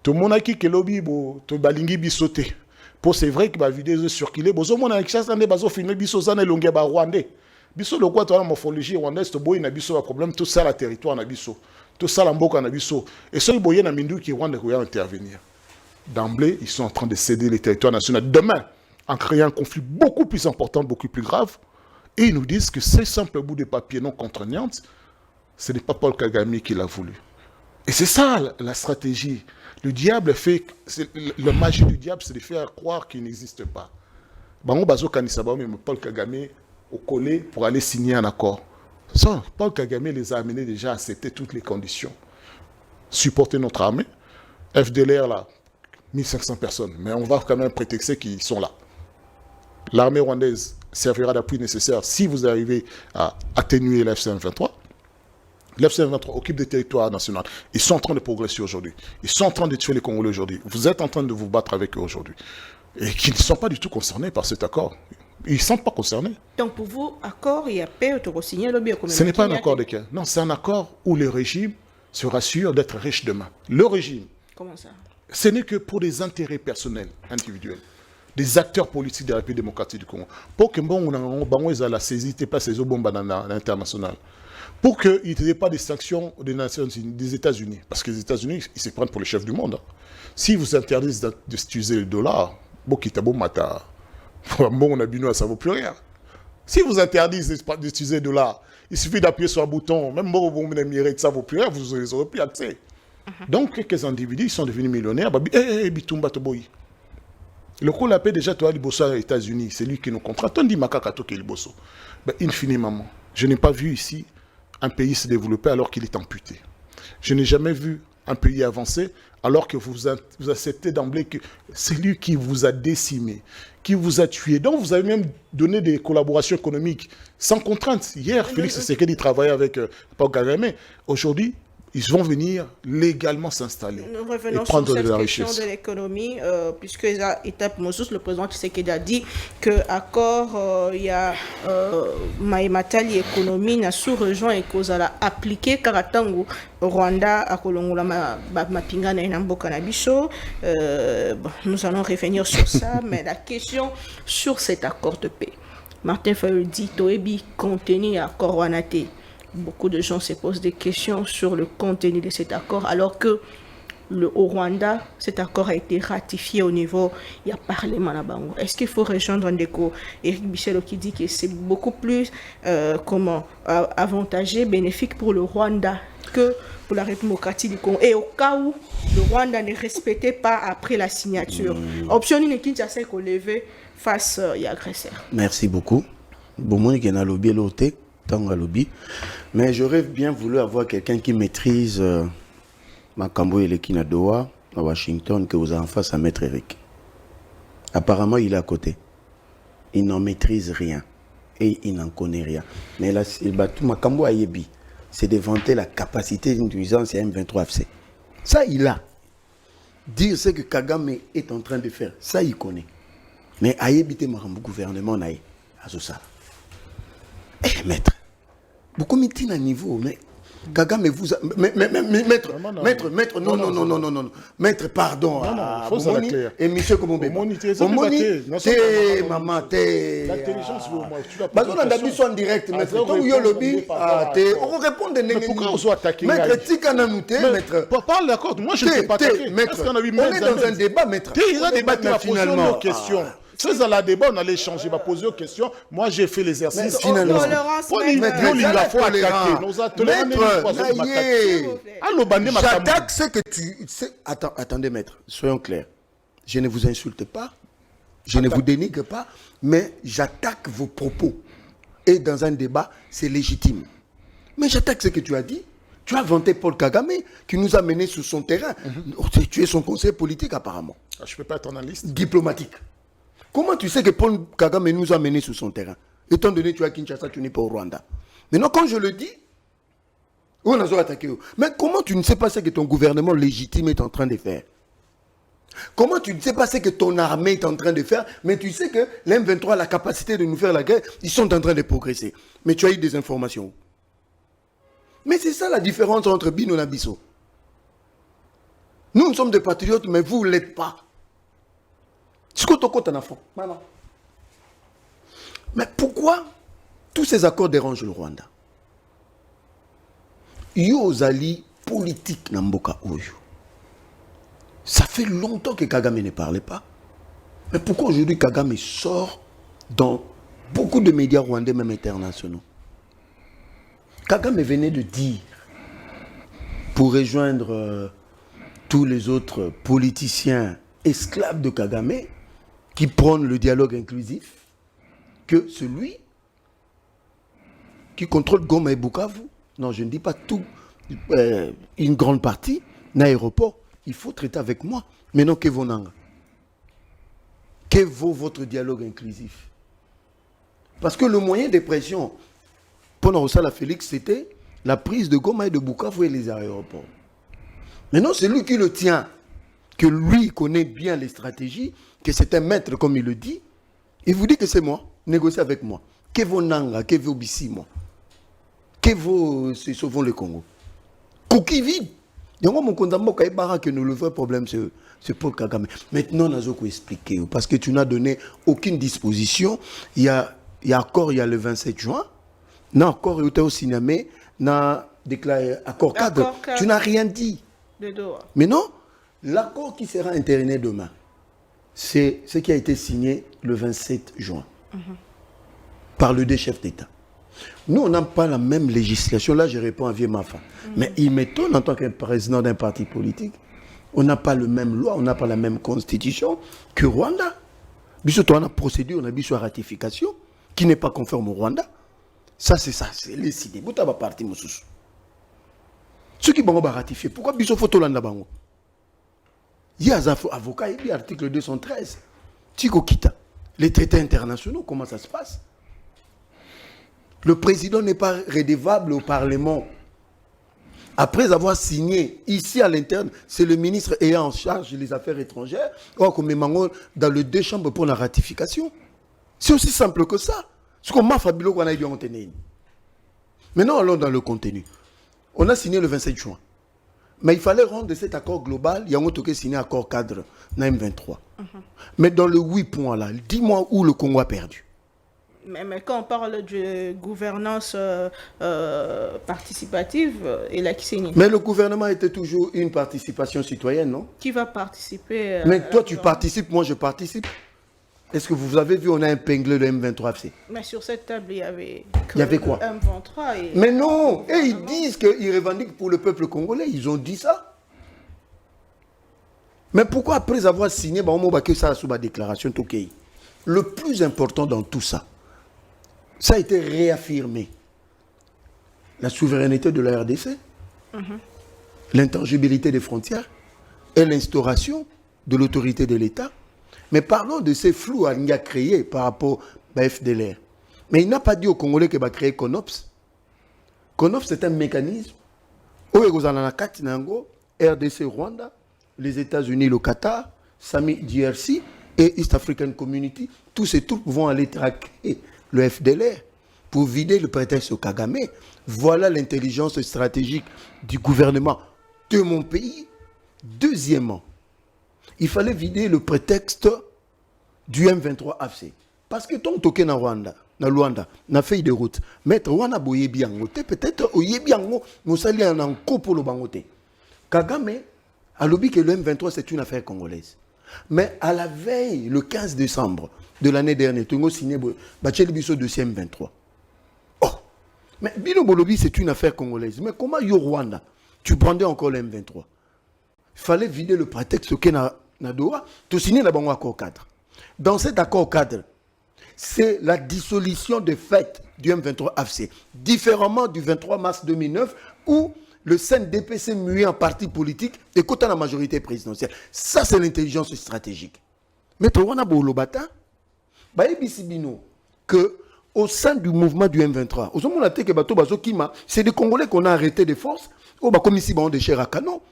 To monaki kelobi bo to balingi bisoté. Pour c'est vrai que ba vidéo circulé, bozo mona kishasa ne bazo filmer biso zana longue ba rwandais. Biso le quoi to la morphologie rwandaise to boy na biso ba problème tout ça la territoire na biso. Tout ça la mboka na biso. Et ceux boyé na mindu qui Rwanda ko intervenir. D'emblée, ils sont en train de céder les territoires nationaux. Demain, en créant un conflit beaucoup plus important, beaucoup plus grave, et ils nous disent que ces simples bouts de papier non contraignantes, ce n'est pas Paul Kagame qui l'a voulu. Et c'est ça la stratégie. Le diable fait... La magie du diable, c'est de faire croire qu'il n'existe pas. Bango bazo kanisaba, mais Paul Kagame au collé pour aller signer un accord. Ça, Paul Kagame les a amenés déjà à accepter toutes les conditions. Supporter notre armée. FDLR, là, 1500 personnes. Mais on va quand même prétexter qu'ils sont là. L'armée rwandaise servira d'appui nécessaire si vous arrivez à atténuer l'FCM 23. L'FCM 23 occupe des territoires nationaux. Ils sont en train de progresser aujourd'hui. Ils sont en train de tuer les Congolais aujourd'hui. Vous êtes en train de vous battre avec eux aujourd'hui. Et qui ne sont pas du tout concernés par cet accord. Ils ne sont pas concernés. Donc pour vous, accord, il y a paix, tu signer le bien. Ce n'est pas un accord de quel? Non, c'est un accord où le régime se rassure d'être riche demain. Le régime. Comment ça? Ce n'est que pour des intérêts personnels, individuels. Des acteurs politiques de la République démocratique du Congo. Pour que bon, ils aient la saisie, pas ces bombes dans l'international. Pour qu'il n'y ait pas des sanctions des Nations Unies, des États-Unis. Parce que les États-Unis, ils se prennent pour les chefs du monde. Si vous interdisez d'utiliser le dollar, ça ne vaut plus rien. Si vous interdisez d'utiliser le dollar, il suffit d'appuyer sur un bouton, même ça ne vaut plus rien, vous les aurez plus accès. Donc, quelques individus, ils sont devenus millionnaires. Le coup l'appelle déjà, toi, Liboso aux États-Unis, c'est lui qui nous contrainte. On dit Makakato qui est Liboso. Infiniment, je n'ai pas vu ici un pays se développer alors qu'il est amputé. Je n'ai jamais vu un pays avancer alors que vous acceptez d'emblée que c'est lui qui vous a décimé, qui vous a tué. Donc vous avez même donné des collaborations économiques sans contrainte. Hier, Félix Tshisekedi travaillait avec Paul Kagame. Aujourd'hui, ils vont venir légalement s'installer et prendre de la richesse. Nous revenons sur cette question de l'économie, puisque étape Moses, le président Tshisekedi a dit qu'accord, il y a Maïmatali économie, na sous-région et cause à la appliquer, Karatangu, Rwanda, à Kolongola, Mapinga, Nainambo, Kanabiso. Nous allons revenir sur ça, mais la question sur cet accord de paix. Martin Fayol dit, Toebi, contenu accord Wanate. Beaucoup de gens se posent des questions sur le contenu de cet accord, alors que au Rwanda, cet accord a été ratifié au niveau, il y a Parlement là-bas. Est-ce qu'il faut rejoindre Ndeko Éric Bichelo qui dit que c'est beaucoup plus avantageux, bénéfique pour le Rwanda que pour la République démocratique du Congo. Et au cas où le Rwanda ne respectait pas après la signature, option une qui s'est levée face à l'agresseur. Merci beaucoup. Bon, qui a lobby l'autre. Mais j'aurais bien voulu avoir quelqu'un qui maîtrise Makambo et Lekinadoa à Washington que vous avez en face à Maître Eric. Apparemment, il est à côté. Il n'en maîtrise rien. Et il n'en connaît rien. Mais là, Makambo Ayebi, c'est de vanter la capacité d'intelligence et M23FC. Ça, il a. Dire ce que Kagame est en train de faire, ça, il connaît. Mais Ayebi, c'est le gouvernement, à ça. Eh, maître, beaucoup de à niveau, mais Kagame vous a... Maître, non, maître, pardon. Omoni, et monsieur Komombe. Omoni, maman, l'intelligence, tu l'as pas. En direct, maître. On répond de mais pourquoi on soit attaqué? Maître, maître. Parle d'accord, moi je ne sais pas attaquer. Maître, on est dans un débat, maître. Il y a des débats finalement. C'est à la débat, on allait échanger, on va poser aux questions. Moi, j'ai fait l'exercice. Finalement. J'attaque ce que tu... Attendez, maître, soyons clairs. Je ne vous insulte pas, je ne vous dénigre pas, mais j'attaque vos propos. Et dans un débat, c'est légitime. Mais j'attaque ce que tu as dit. Tu as vanté Paul Kagame, qui nous a menés sur son terrain. Tu es son conseiller politique, apparemment. Je ne peux pas être en liste. Diplomatique. Comment tu sais que Paul Kagame nous a menés sur son terrain? Étant donné que tu es à Kinshasa, tu n'es pas au Rwanda. Maintenant, quand je le dis, on a attaqué. Mais comment tu ne sais pas ce que ton gouvernement légitime est en train de faire? Comment tu ne sais pas ce que ton armée est en train de faire, mais tu sais que l'M23 a la capacité de nous faire la guerre, ils sont en train de progresser. Mais tu as eu des informations. Mais c'est ça la différence entre Bino et Bisso. Nous sommes des patriotes, mais vous ne l'êtes pas. C'est quoi ton compte en enfant? Mais pourquoi tous ces accords dérangent le Rwanda? Yozali politique Namboka Oyo. Ça fait longtemps que Kagame ne parlait pas. Mais pourquoi aujourd'hui Kagame sort dans beaucoup de médias rwandais, même internationaux? Kagame venait de dire, pour rejoindre tous les autres politiciens esclaves de Kagame, qui prônent le dialogue inclusif, que celui qui contrôle Goma et Bukavu, non, je ne dis pas tout, une grande partie, l'aéroport, il faut traiter avec moi. Mais non, que vaut Nanga? Que vaut votre dialogue inclusif? Parce que le moyen de pression pour Narosala Félix, c'était la prise de Goma et de Bukavu et les aéroports. Maintenant, c'est lui qui le tient, que lui connaît bien les stratégies, que c'est un maître, comme il le dit. Il vous dit que c'est moi, négociez avec moi. Que vaut Nanga, que vaut Bissi, moi? Que vaut Sauvons le Congo? Coquille vide. Donc, mon condamnement, que le vrai problème, c'est Paul Kagame. Maintenant, on a expliqué, parce que tu n'as donné aucune disposition. Il y a le 27 juin, n'a encore été au cinéma, n'a déclaré accord cadre. Tu n'as rien dit. Mais non, l'accord qui sera intériné demain, c'est ce qui a été signé le 27 juin par les deux chefs d'État. Nous, on n'a pas la même législation. Là, je réponds à Vieux Mafa. Mais il m'étonne, en tant que président d'un parti politique, on n'a pas la même loi, on n'a pas la même constitution que Rwanda. Surtout, on a procédure, on a besoin de ratification qui n'est pas conforme au Rwanda. Ça, c'est les idées. Vous avez parti, monsieur. Ceux qui vont ratifier, pourquoi Bissot faut Tolanda Bango? Il y a un avocat, il y a l'article 213. Tiko Kita. Les traités internationaux, comment ça se passe? Le président n'est pas redevable au Parlement. Après avoir signé ici à l'interne, c'est le ministre ayant en charge des affaires étrangères, comme dans les deux chambres pour la ratification. C'est aussi simple que ça. Ce qu'on m'a fait, qu'on a eu en tenir. Maintenant, allons dans le contenu. On a signé le 27 juin. Mais il fallait rendre cet accord global. Il y a un signé accord cadre, M23. Mais dans le 8 points là, dis-moi où le Congo a perdu. Mais quand on parle de gouvernance participative, il a qui signe. Mais le gouvernement était toujours une participation citoyenne, non? Qui va participer Mais toi, tu participes, moi, je participe. Est-ce que vous avez vu, on a épinglé le M23FC? Mais sur cette table, il y avait quoi? M23 et... Mais non! Et ils disent qu'ils revendiquent pour le peuple congolais. Ils ont dit ça. Mais pourquoi, après avoir signé, que ça sous ma déclaration, le plus important dans tout ça, ça a été réaffirmé. La souveraineté de la RDC, l'intangibilité des frontières et l'instauration de l'autorité de l'État. Mais parlons de ces flous qu'il a créés par rapport à FDLR. Mais il n'a pas dit aux Congolais qu'il va créer CONOPS. CONOPS, c'est un mécanisme où il y a RDC Rwanda, les États-Unis, le Qatar, SAMI DRC et East African Community. Tous ces troupes vont aller traquer le FDLR pour vider le prétexte au Kagame. Voilà l'intelligence stratégique du gouvernement de mon pays. Deuxièmement, il fallait vider le prétexte du M23 AFC. Parce que ton token en Rwanda, na Luanda, na feuille de route, maître wana boye biango te peut-être oye biango musali en ko pour le bangote. Kagame a lobby que le M23 c'est une affaire congolaise. Mais à la veille, le 15 décembre de l'année dernière, tu as signé le dossier M23. Oh, mais Bino Bolobi, c'est une affaire congolaise. Mais comment au Rwanda, tu brandais encore le M23? Il fallait vider le prétexte que Nadoa, tu signé un accord cadre. Dans cet accord cadre, c'est la dissolution de fait du M23 AFC. Différemment du 23 mars 2009, où le CNDP s'est mué en parti politique et quota la majorité présidentielle. Ça, c'est l'intelligence stratégique. Mais tu vois, que au sein du mouvement du M23, c'est des Congolais qu'on a arrêtés de force, comme ici, de chez Rakano.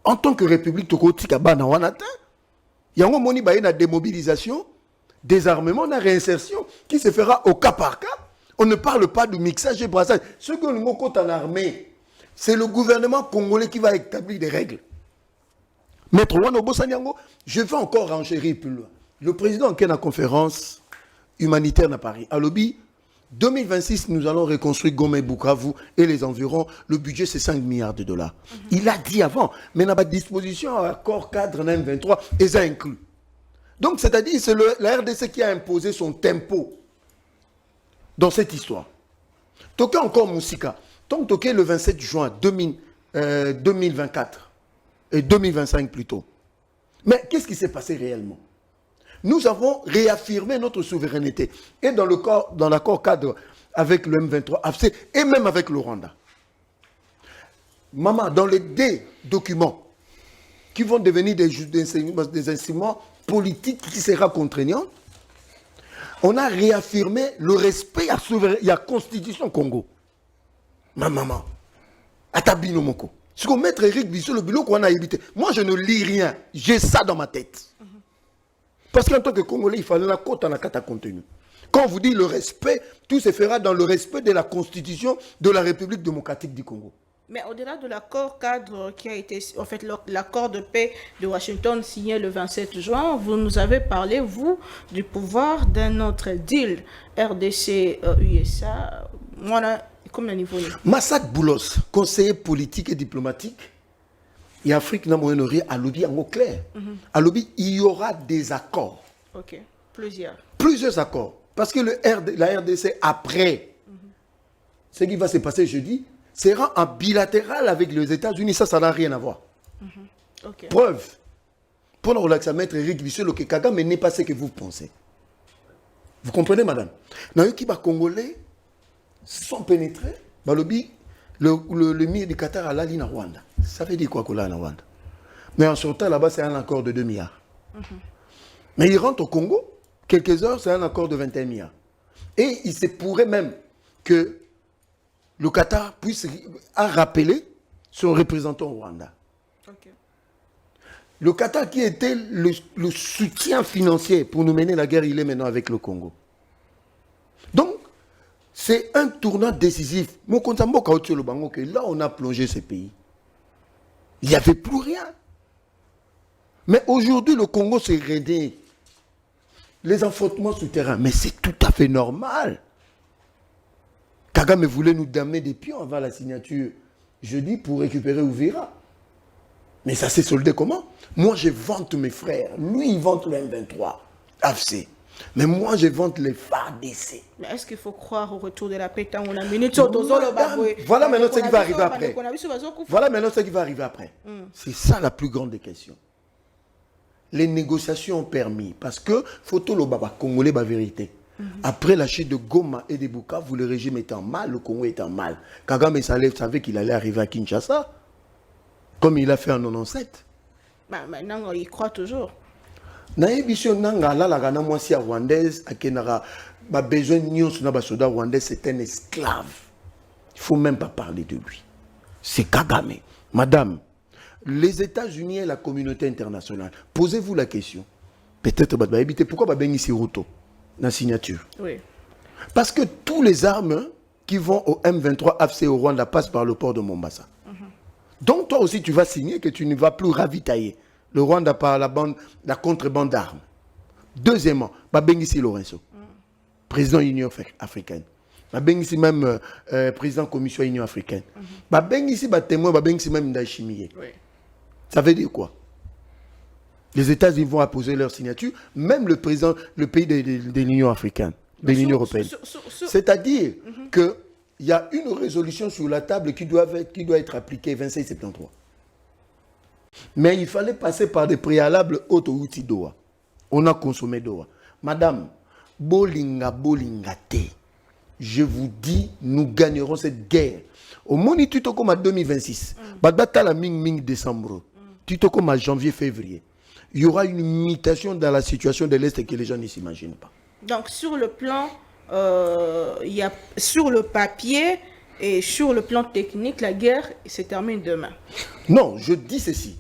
En tant que République, il y a une démobilisation, désarmement, une réinsertion qui se fera au cas par cas. On ne parle pas du mixage et brassage. Ce que nous avons en armée, c'est le gouvernement congolais qui va établir des règles. Maître Wano Bossanyango, je vais encore renchérir plus loin. Le président qui est en conférence humanitaire à Paris, à Lobby, 2026, nous allons reconstruire Goma et Bukavu et les environs. Le budget, c'est 5 milliards de dollars. Il a dit avant, mais n'a pas de disposition à accord cadre M23 et ça inclut. Donc, c'est-à-dire, c'est la RDC qui a imposé son tempo dans cette histoire. Toké encore Moussika. Tant toké le 27 juin 2024 et 2025 plutôt. Mais qu'est-ce qui s'est passé réellement? Nous avons réaffirmé notre souveraineté. Et dans l'accord cadre avec le M23 AFC et même avec le Rwanda. Maman, dans les deux documents qui vont devenir des instruments politiques qui seront contraignants, on a réaffirmé le respect à la Constitution Congo. Ma maman, Atabino Moko. Ce qu'on maître Eric Bissot, le boulot qu'on a évité. Moi, je ne lis rien. J'ai ça dans ma tête. Parce qu'en tant que Congolais, il fallait la côte en la cata contenu. Quand on vous dit le respect, tout se fera dans le respect de la Constitution de la République démocratique du Congo. Mais au-delà de l'accord cadre qui a été, en fait, l'accord de paix de Washington signé le 27 juin, vous nous avez parlé, vous, du pouvoir d'un autre deal, RDC-USA, comme le niveau. Massak Boulos, conseiller politique et diplomatique, et Afrique n'a moyen à lobby en mot clair. À lobby, il y aura des accords. Ok, plusieurs. Plusieurs accords. Parce que la RDC, après, ce qui va se passer jeudi, sera en bilatéral avec les États-Unis. Ça n'a rien à voir. Okay. Preuve. Pour nous relaxer, maître Eric Bissot, le Kagame n'est pas ce que vous pensez. Vous comprenez, madame? Dans les Congolais sont pénétrés, le mire du Qatar à l'Ali na Rwanda. Ça veut dire quoi qu'on a en Rwanda? Mais en sortant là-bas, c'est un accord de 2 milliards. Mais il rentre au Congo, quelques heures, c'est un accord de 21 milliards. Et il se pourrait même que le Qatar puisse rappeler son représentant au Rwanda. Okay. Le Qatar qui était le soutien financier pour nous mener la guerre, il est maintenant avec le Congo. Donc, c'est un tournant décisif. Là, on a plongé ce pays. Il n'y avait plus rien. Mais aujourd'hui, le Congo s'est raidé. Les affrontements souterrains, mais c'est tout à fait normal. Kagame voulait nous damer des pions avant la signature jeudi pour récupérer Ouvira. Mais ça s'est soldé comment? Moi, je vante mes frères. Lui, il vante le M23, AFC. Mais moi, je vante les FARDC. Mais est-ce qu'il faut croire au retour de la paix tant on a minute Voilà maintenant ce qui va arriver après. Voilà maintenant ce qui va arriver après. C'est ça la plus grande des questions. Les négociations ont permis, parce que photo le baba congolais, la vérité. Après la chute de Goma et de Bukavu, le régime était en mal, le Congo était en mal. Kagame savait qu'il allait arriver à Kinshasa, comme il a fait en 97. Bah, maintenant, il croit toujours. Naïbisio nanga la gana mwasi ya rwandaise akenara ba besoin nyonso na ba soda rwandais, c'est un esclave. Il faut même pas parler de lui. C'est Kagame. Madame, les États-Unis et la communauté internationale, posez-vous la question. Peut-être pourquoi ba bengi si roto na signature? Oui. Parce que tous les armes qui vont au M23 AFC au Rwanda passent par le port de Mombasa. Donc toi aussi tu vas signer que tu ne vas plus ravitailler le Rwanda par la contrebande d'armes. Deuxièmement, Babengisi Lorenzo, président de l'Union africaine. Babengisi même président de la Commission de l'Union africaine. Babengisi témoin, Babengisi même Ndayishimiye. Oui. Ça veut dire quoi? Les États-Unis vont apposer leur signature, même le président, le pays de l'Union africaine, de l'Union européenne. C'est-à-dire qu'il y a une résolution sur la table qui doit être appliquée 26 73. Mais il fallait passer par des préalables autoroutes Doha. On a consommé Doha. Madame, bolinga te. Je vous dis, nous gagnerons cette guerre. Au moment où tu te comme à 2026, badata la ming décembre, tu te comme à janvier-février, il y aura une mutation dans la situation de l'Est que les gens ne s'imaginent pas. Donc sur le plan, il y a sur le papier et sur le plan technique, la guerre se termine demain. Non, je dis ceci.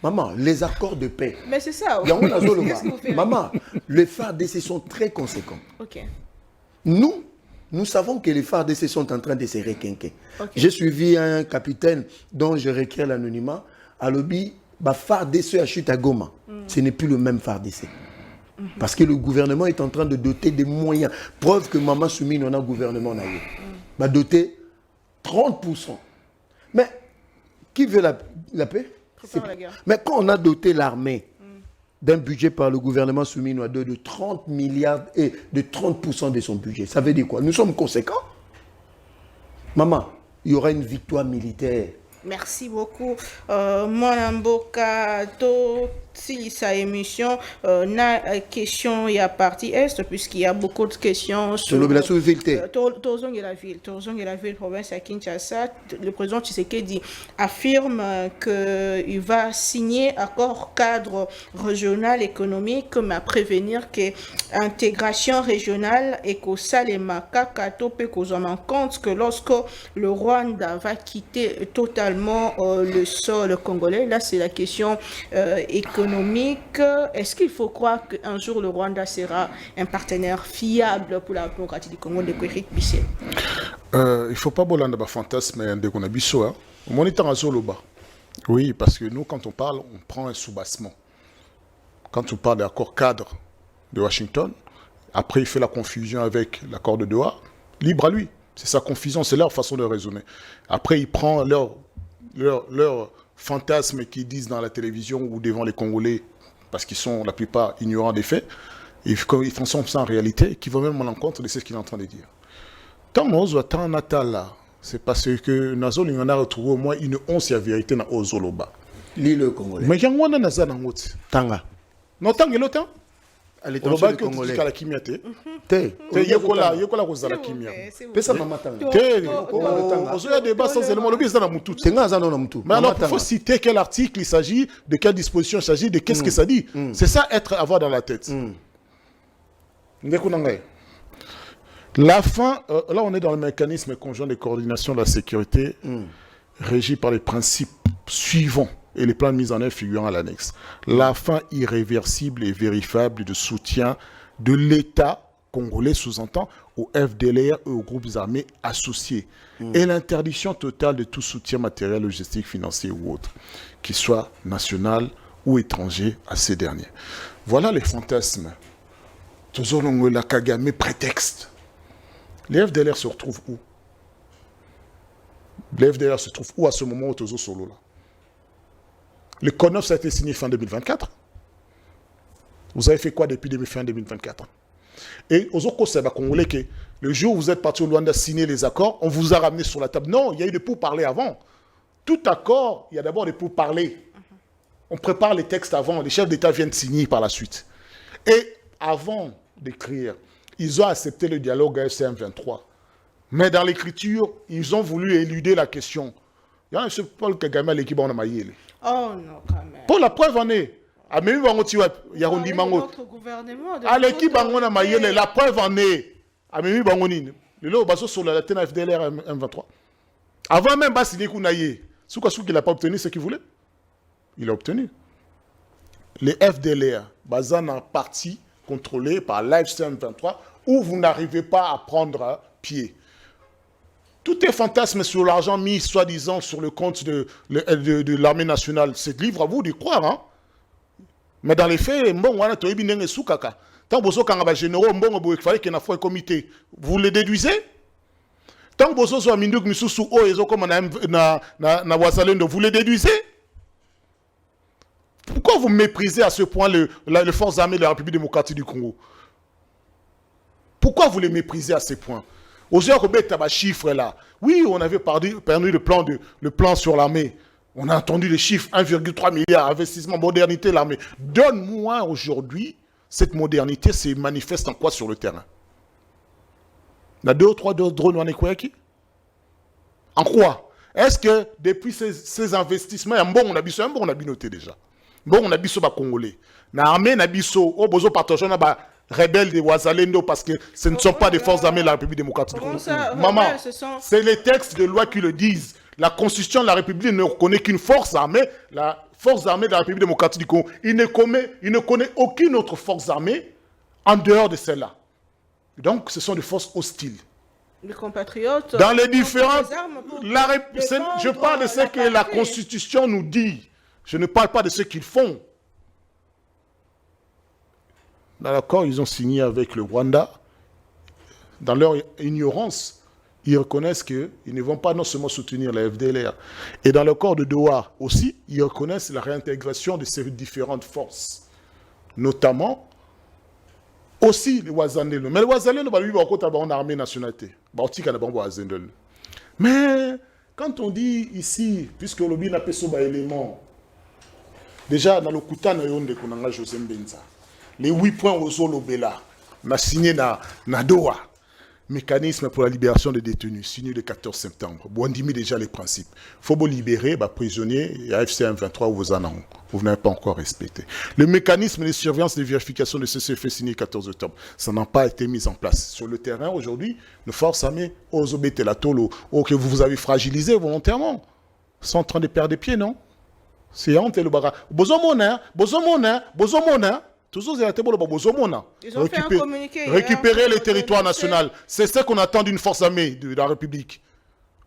Maman, les accords de paix. Mais c'est ça. Maman, les FARDC sont très conséquents. Ok. Nous savons que les FARDC sont en train de se requinquer. Okay. J'ai suivi un capitaine dont je requiers l'anonymat. À l'obby, FARDC a chuté à Goma. Ce n'est plus le même FARDC. Parce que le gouvernement est en train de doter des moyens. Preuve que Maman Soumine, on a un gouvernement va doter 30%. Mais qui veut la paix? La guerre. Mais quand on a doté l'armée d'un budget par le gouvernement souminois de 30 milliards et de 30% de son budget, ça veut dire quoi? Nous sommes conséquents. Maman, il y aura une victoire militaire. Merci beaucoup. Mon mboka to sa émission na question il y a partie est puisqu'il y a beaucoup de questions sur l'obligation de ville. Torzong et la ville province à Kinshasa. Le président Tshisekedi affirme qu'il va signer accord cadre régional économique mais à prévenir que intégration régionale et qu'au Salema Kakato peut qu'on en compte que lorsque le Rwanda va quitter totalement le sol congolais, là c'est la question économique. Est-ce qu'il faut croire qu'un jour le Rwanda sera un partenaire fiable pour la démocratie du Congo de Eric Bissé? Il ne faut pas bolanda ba fantasme de qu'on a biso hein. On est en Zoloba. Oui, parce que nous quand on parle, on prend un soubassement. Quand on parle d'accord cadre de Washington, après il fait la confusion avec l'accord de Doha, libre à lui. C'est sa confusion, c'est leur façon de raisonner. Après il prend leur fantasmes qu'ils disent dans la télévision ou devant les Congolais, parce qu'ils sont la plupart ignorants des faits, et ils transforment ça en réalité, qui vont même à l'encontre de ce qu'il est en train de dire. Tant que tant natal, c'est parce que Nazol il en a retrouvé au moins une once de vérité dans Ozoloba. L'île congolais. Mais il y a un Nazal dans l'autre. Tanga. Non, Tanga, l'autre. Elle est en train de congolais. La kimia te. Te. Yekola kozala kimia. Pesa mama tanga. Te. Ozoya débat sans élément. Le bis dans la mutu. Tenga zano na mutu. Mais alors, il faut citer quel article il s'agit, de quelle disposition il s'agit, de qu'est-ce que ça dit. C'est ça avoir dans la tête. La fin, là on est dans le mécanisme conjoint de coordination de la sécurité régi par les principes suivants et les plans de mise en œuvre figurant à l'annexe. La fin irréversible et vérifiable de soutien de l'État congolais, sous-entend, aux FDLR et aux groupes armés associés. Et l'interdiction totale de tout soutien matériel, logistique, financier ou autre, qu'il soit national ou étranger à ces derniers. Voilà les fantasmes. Toujours la Kagame prétexte. Les FDLR se retrouvent où? Les FDLR se trouvent où à ce moment où Tozo Solo là? Le CONOF, ça a été signé fin 2024. Vous avez fait quoi depuis fin 2024? Et aux autres c'est congolais que le jour où vous êtes parti au Rwanda signer les accords, on vous a ramené sur la table. Non, il y a eu des pourparlers avant. Tout accord, il y a d'abord des pourparlers. On prépare les textes avant, les chefs d'État viennent signer par la suite. Et avant d'écrire, ils ont accepté le dialogue à FCM 23. Mais dans l'écriture, ils ont voulu éluder la question. Il y a un M. Paul Kagame à l'équipe en Amaïe. Oh non, quand même. Pour la preuve en est. À même Yarundi Mango. À l'équipe en Amaïe, la preuve en est. À même Bangonine. Le lot baso sur la tête FDLR M23. Avant même Bassini Kounaye, Soukasou qu'il n'a pas obtenu ce qu'il voulait. Il a obtenu. Les FDLR, basés en partie contrôlés par l'AFC M23, où vous n'arrivez pas à prendre pied. Tout est fantasme sur l'argent mis, soi-disant, sur le compte de l'armée nationale. C'est libre à vous de croire, hein. Mais dans les faits, bon, on a tout bien soukaka. Tant que vous avez généraux, bon, il fallait qu'il y ait un comité. Vous le déduisez? Tant que vous avez mindouk misusu o comme na wasalendo, vous le déduisez? Pourquoi vous méprisez à ce point les forces armées de la République démocratique du Congo? Pourquoi vous les méprisez à ce point? Aujourd'hui, on a chiffres là. Oui, on avait perdu le plan sur l'armée. On a entendu les chiffres, 1,3 milliard, investissement, modernité, l'armée. Donne-moi aujourd'hui, cette modernité se manifeste en quoi sur le terrain? Il y a 2 ou 3 drones en Ekwaki? En quoi? Est-ce que depuis ces investissements, on a noté déjà. Bon, on a vu Congolais. L'armée, on a vu au besoin partager rebelles de Ouazalendo parce que ce ne sont pas des forces armées de la République démocratique du Congo. Maman, c'est les textes de loi qui le disent. La Constitution de la République ne reconnaît qu'une force armée, la force armée de la République démocratique du Congo. Il ne connaît aucune autre force armée en dehors de celle-là. Donc, ce sont des forces hostiles. Les compatriotes... Dans les différentes... Je parle de ce que la Constitution nous dit. Je ne parle pas de ce qu'ils font. Dans l'accord, ils ont signé avec le Rwanda. Dans leur ignorance, ils reconnaissent qu'ils ne vont pas non seulement soutenir la FDLR. Et dans l'accord de Doha aussi, ils reconnaissent la réintégration de ces différentes forces. Notamment, aussi les Ouazandelo. Mais les Ouazandelo, ils ont une armée nationalité. Mais quand on dit ici, puisque le lobby n'a pas ce élément, déjà dans le Kouta, José Mbenza, les 8 points au Zolobela, on a signé dans Doha, mécanisme pour la libération des détenus, signé le 14 septembre. Bon, on dit déjà les principes. Il faut libérer les prisonniers, et AFC 23, vous n'avez pas encore respecté. Le mécanisme de surveillance et de vérification de CCF signé le 14 octobre, ça n'a pas été mis en place. Sur le terrain, aujourd'hui, nos forces armées, aux Obetelatolo, que vous avez fragilisé volontairement, sont en train de perdre des pieds, non? C'est honte le bara. Bozomona. Toujours, ils ont fait un communiqué. Récupérer les territoires nationaux. C'est ce qu'on attend d'une force armée de la République.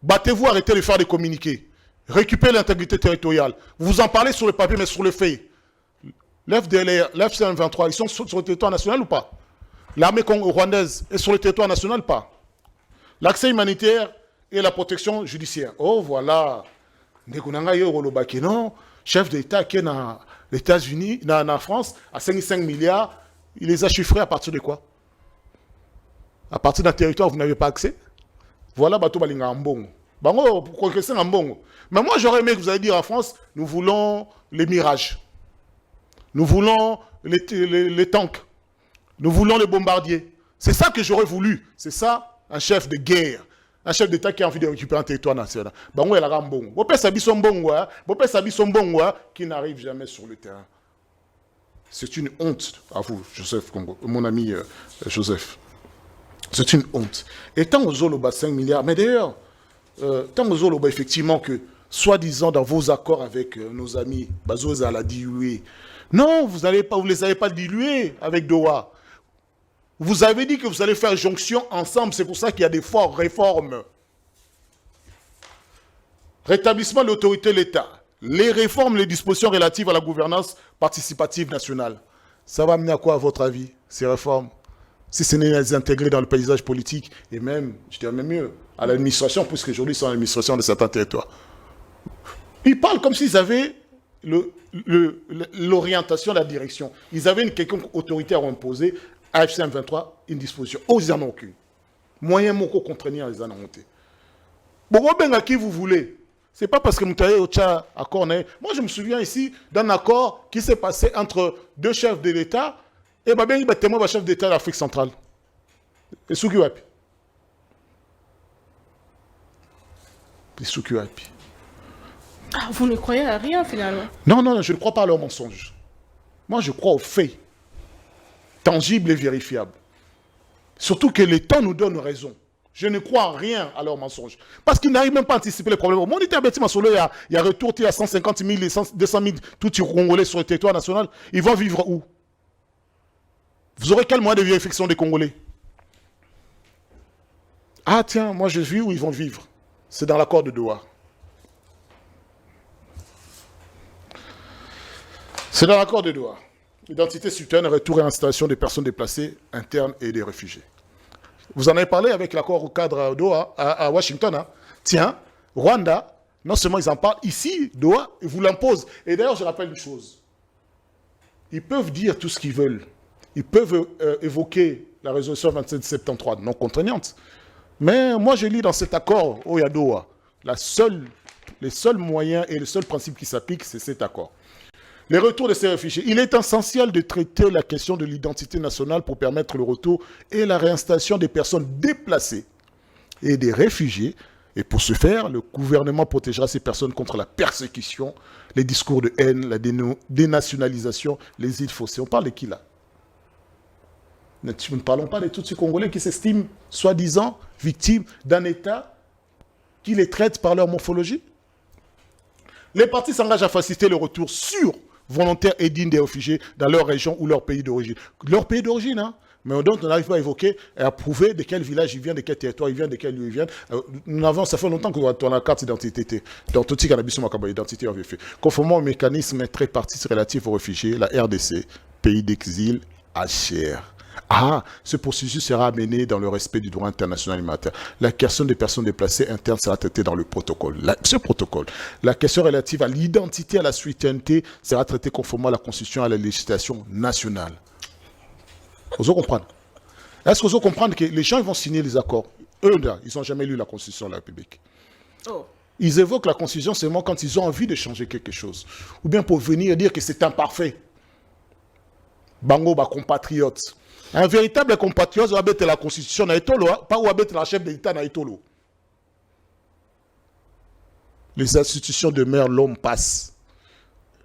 Battez-vous, arrêtez de faire des communiqués. Récupérez l'intégrité territoriale. Vous en parlez sur le papier, mais sur le fait. L'FDLR, l'FC23, ils sont sur le territoire national ou pas? L'armée rwandaise est sur le territoire national ou pas? L'accès humanitaire et la protection judiciaire. Oh, voilà. Non, chef d'État qui est dans les États-Unis, dans France, à 5 milliards, il les a chiffrés à partir de quoi? À partir d'un territoire où vous n'avez pas accès? Voilà, Bato Balinga Ambongo. Pour progresser en Ambongo. Mais moi, j'aurais aimé que vous alliez dire en France, nous voulons les mirages. Nous voulons les tanks. Nous voulons les bombardiers. C'est ça que j'aurais voulu. C'est ça, un chef de guerre. Un chef d'État qui a envie de récupérer un territoire national. Bango el Rambongo. Bopé Sabi Sombongo, qui n'arrive jamais sur le terrain. C'est une honte à vous, Joseph Congo, mon ami Joseph. C'est une honte. Et tant aux Zoloba 5 milliards, mais d'ailleurs, tant aux Zoloba effectivement que, soi-disant dans vos accords avec nos amis, Bazoza l'a dilué. Non, vous ne les avez pas dilués avec Doha. Vous avez dit que vous allez faire jonction ensemble, c'est pour ça qu'il y a des fortes réformes. Rétablissement de l'autorité de l'État. Les réformes, les dispositions relatives à la gouvernance participative nationale. Ça va amener à quoi, à votre avis, ces réformes? Si ce n'est les intégrer dans le paysage politique, et même, je dirais même mieux, à l'administration, puisqu'aujourd'hui ils sont à l'administration de certains territoires. Ils parlent comme s'ils avaient l'orientation, la direction. Ils avaient une quelconque autorité à imposer. AFC 23, une disposition. Oh, ils n'en ont aucune. Moyen moko contraignant, ils en ont monté. Bon, à qui vous voulez. C'est pas parce que vous avez un accord. Moi, je me souviens ici d'un accord qui s'est passé entre 2 chefs de l'État et il y a témoin chef d'État de l'Afrique centrale. Et Soukiwapi. Ah, vous ne croyez à rien finalement? Non, je ne crois pas à leurs mensonges. Moi, je crois aux faits. Tangible et vérifiable. Surtout que le temps nous donne raison. Je ne crois en rien à leurs mensonges. Parce qu'ils n'arrivent même pas à anticiper les problèmes. Au monde il y a retour, il y a 150 000, 200 000, tout Congolais sur le territoire national. Ils vont vivre où? Vous aurez quel moyen de vérification des Congolais? Ah tiens, moi je vis où ils vont vivre. C'est dans l'accord de Doha. C'est dans l'accord de Doha. Identité citoyenne, retour et installation des personnes déplacées, internes et des réfugiés. Vous en avez parlé avec l'accord au cadre Doha, à Washington. Hein. Tiens, Rwanda, non seulement ils en parlent ici, Doha, ils vous l'imposent. Et d'ailleurs, je rappelle une chose. ils peuvent dire tout ce qu'ils veulent. Ils peuvent évoquer la résolution 2773 non contraignante. Mais moi, je lis dans cet accord, Oyadoa, les seuls moyens et le seul principe qui s'applique, c'est cet accord. Les retours de ces réfugiés. Il est essentiel de traiter la question de l'identité nationale pour permettre le retour et la réinstallation des personnes déplacées et des réfugiés. Et pour ce faire, le gouvernement protégera ces personnes contre la persécution, les discours de haine, la dénationalisation, les îles faussées. On parle de qui là? Nous ne parlons pas de tous ces Congolais qui s'estiment soi-disant victimes d'un État qui les traite par leur morphologie. Les partis s'engagent à faciliter le retour sûr, volontaire et digne des réfugiés dans leur région ou leur pays d'origine. Leur pays d'origine, hein? Mais donc on n'arrive pas à évoquer et à prouver de quel village il vient, de quel territoire il vient, de quel lieu il vient. Nous avons, ça fait longtemps qu'on a la carte d'identité. Dans tout ce qu'on a besoin de l'identité, on avait fait. Conformément au mécanisme tripartite relatif aux réfugiés, la RDC, pays d'exil, HR. Ce processus sera amené dans le respect du droit international humanitaire. La question des personnes déplacées internes sera traitée dans le protocole. Ce protocole. La question relative à l'identité, à la citoyenneté sera traitée conformément à la Constitution et à la législation nationale. Vous comprenez? Est-ce que vous comprenez que les gens ils vont signer les accords? Eux, ils n'ont jamais lu la Constitution de la République. Ils évoquent la Constitution seulement quand ils ont envie de changer quelque chose. Ou bien pour venir dire que c'est imparfait. Bango, compatriote. Un véritable compatriote va mettre la Constitution dans Etolo, pas où mettre la chef d'État dans Etolo. Les institutions demeurent, l'homme passe.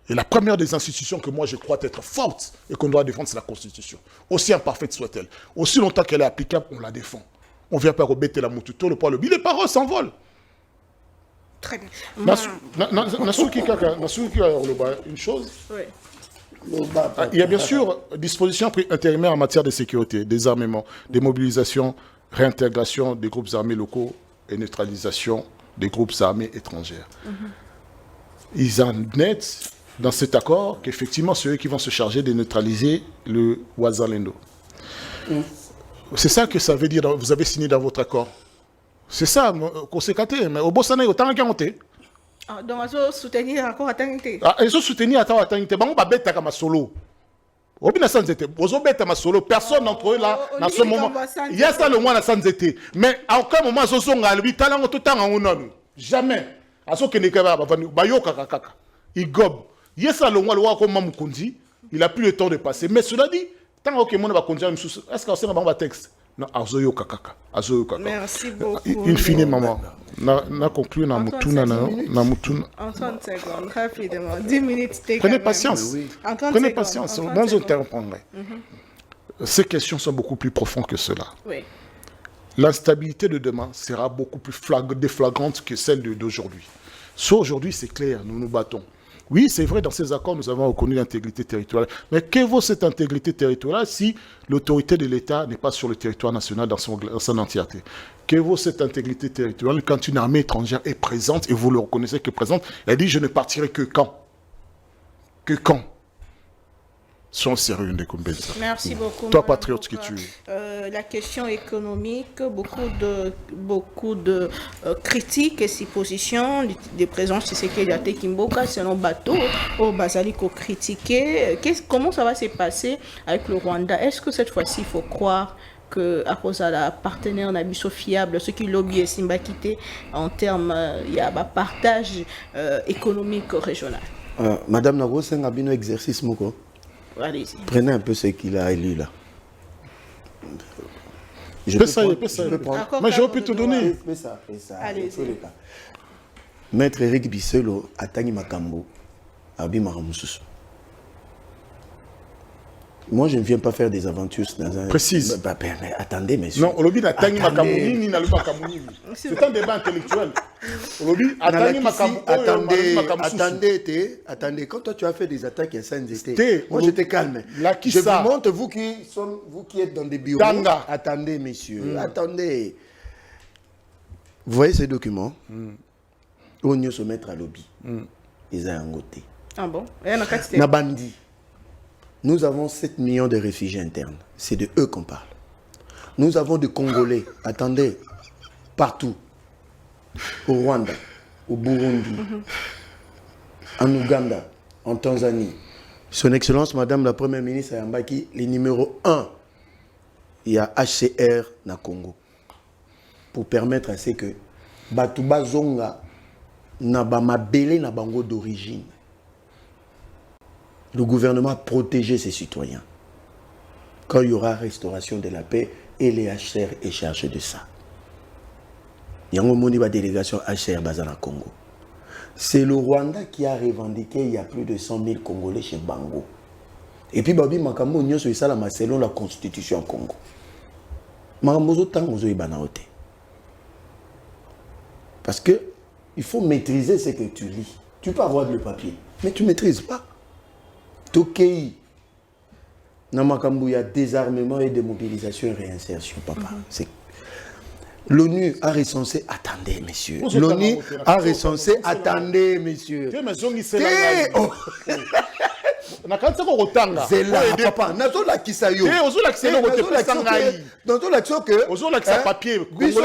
Et la première des institutions que moi je crois être forte et qu'on doit défendre, c'est la Constitution. Aussi imparfaite soit-elle. Aussi longtemps qu'elle est applicable, on la défend. On ne vient pas rebêter la moututo, le poids, le billet. Les paroles s'envolent. Très bien. Une chose. Oui. Il y a bien sûr dispositions intérimaires en matière de sécurité, désarmement, démobilisation, réintégration des groupes armés locaux et neutralisation des groupes armés étrangères. Ils en mettent dans cet accord qu'effectivement, c'est eux qui vont se charger de neutraliser le Wazalendo. C'est ça que ça veut dire, vous avez signé dans votre accord. C'est ça, conséquenté, mais au Botswana, il y a autant de donc, ils soutenir encore Atangité. Ils ont soutenu Atangité. Ils ont bêté comme solo. Solo. Personne d'entre eux là, dans ce moment. Il y a ça le mois sans été. Mais à aucun moment, ils sont allés. Jamais. Il gobe. Il y a ça le mois comme Mamoukondi. Il n'a plus le temps de passer. Mais cela dit, tant que mon va conduire, est-ce qu'on sait un texte? Non, Azoyo Kakaka. Merci beaucoup. In fine, maman. Na conclu na mutuna na mutuna. En 30 secondes, rapidement. 10 minutes. Prenez patience. Prenez patience. Bon, je t'interromps. Ces questions sont beaucoup plus profondes que cela. Oui. L'instabilité de demain sera beaucoup plus déflagrante que celle d'aujourd'hui. Soit aujourd'hui, c'est clair, nous nous battons. Oui, c'est vrai, dans ces accords, nous avons reconnu l'intégrité territoriale. Mais que vaut cette intégrité territoriale si l'autorité de l'État n'est pas sur le territoire national dans son entièreté? Que vaut cette intégrité territoriale quand une armée étrangère est présente, et vous le reconnaissez que présente, elle dit « je ne partirai que quand ?» Que quand? Sois sérieux, Ndekombeza. Merci beaucoup. Toi, patriote que tu es. La question économique, beaucoup de critiques et suppositions de présence de Tshisekedi Kimboka selon bateau au Basaliko critiqué. Comment ça va se passer avec le Rwanda? Est-ce que cette fois-ci, il faut croire que à cause de la partenaire Nabiso fiable, ce qui lobby et Simbakité en termes il y a un partage économique régional? Madame Nago, c'est un exercice moko. Allez-y. Prenez un peu ce qu'il a élu là. Je peux prendre. Mais j'aurais pu te donner. Fais ça. Allez-y. Maître Eric Bisselo a Tangi Makambo, Abi Maramousous. Moi, je ne viens pas faire des aventures dans un... Précise. Mais attendez, messieurs. Non, Olobi n'a Tangi Makambo, ni n'a le Makamoni. C'est un débat intellectuel. Olobi a Tangi Makambo. Attendez, quand toi tu as fait des attaques à Saint-Zété, moi j'étais calme. Je vous montre, vous qui êtes dans des bureaux. Tanga. Attendez, messieurs, attendez. Vous voyez ces documents? On y se mettre à lobby. Ils ont un côté. Ah bon? Nabandi. Nous avons 7 millions de réfugiés internes. C'est de eux qu'on parle. Nous avons des Congolais, attendez, partout. Au Rwanda, au Burundi, en Ouganda, en Tanzanie, Son Excellence, Madame la Première ministre Yambaki, le numéro 1, il y a HCR na Congo. Pour permettre à ce que Batouba Zonga na ba mabele na bango d'origine. Le gouvernement a protégé ses citoyens. Quand il y aura restauration de la paix, et les HCR est chargé de ça. Il y a une délégation HCR basée au Congo. C'est le Rwanda qui a revendiqué il y a plus de 100 000 Congolais chez Bango. Et puis, Babi Makambo, nous sommes selon la constitution Congo. Parce que il faut maîtriser ce que tu lis. Tu peux avoir le papier, mais tu ne maîtrises pas. Tokei. Namakambo, il y a désarmement et démobilisation et réinsertion, papa. L'ONU a recensé, attendez, messieurs. L'ONU a recensé, attendez, messieurs. C'est là, papa. Nazo la kisayo. Nazo la kisayo que. Nazo la kisayo papier. Biso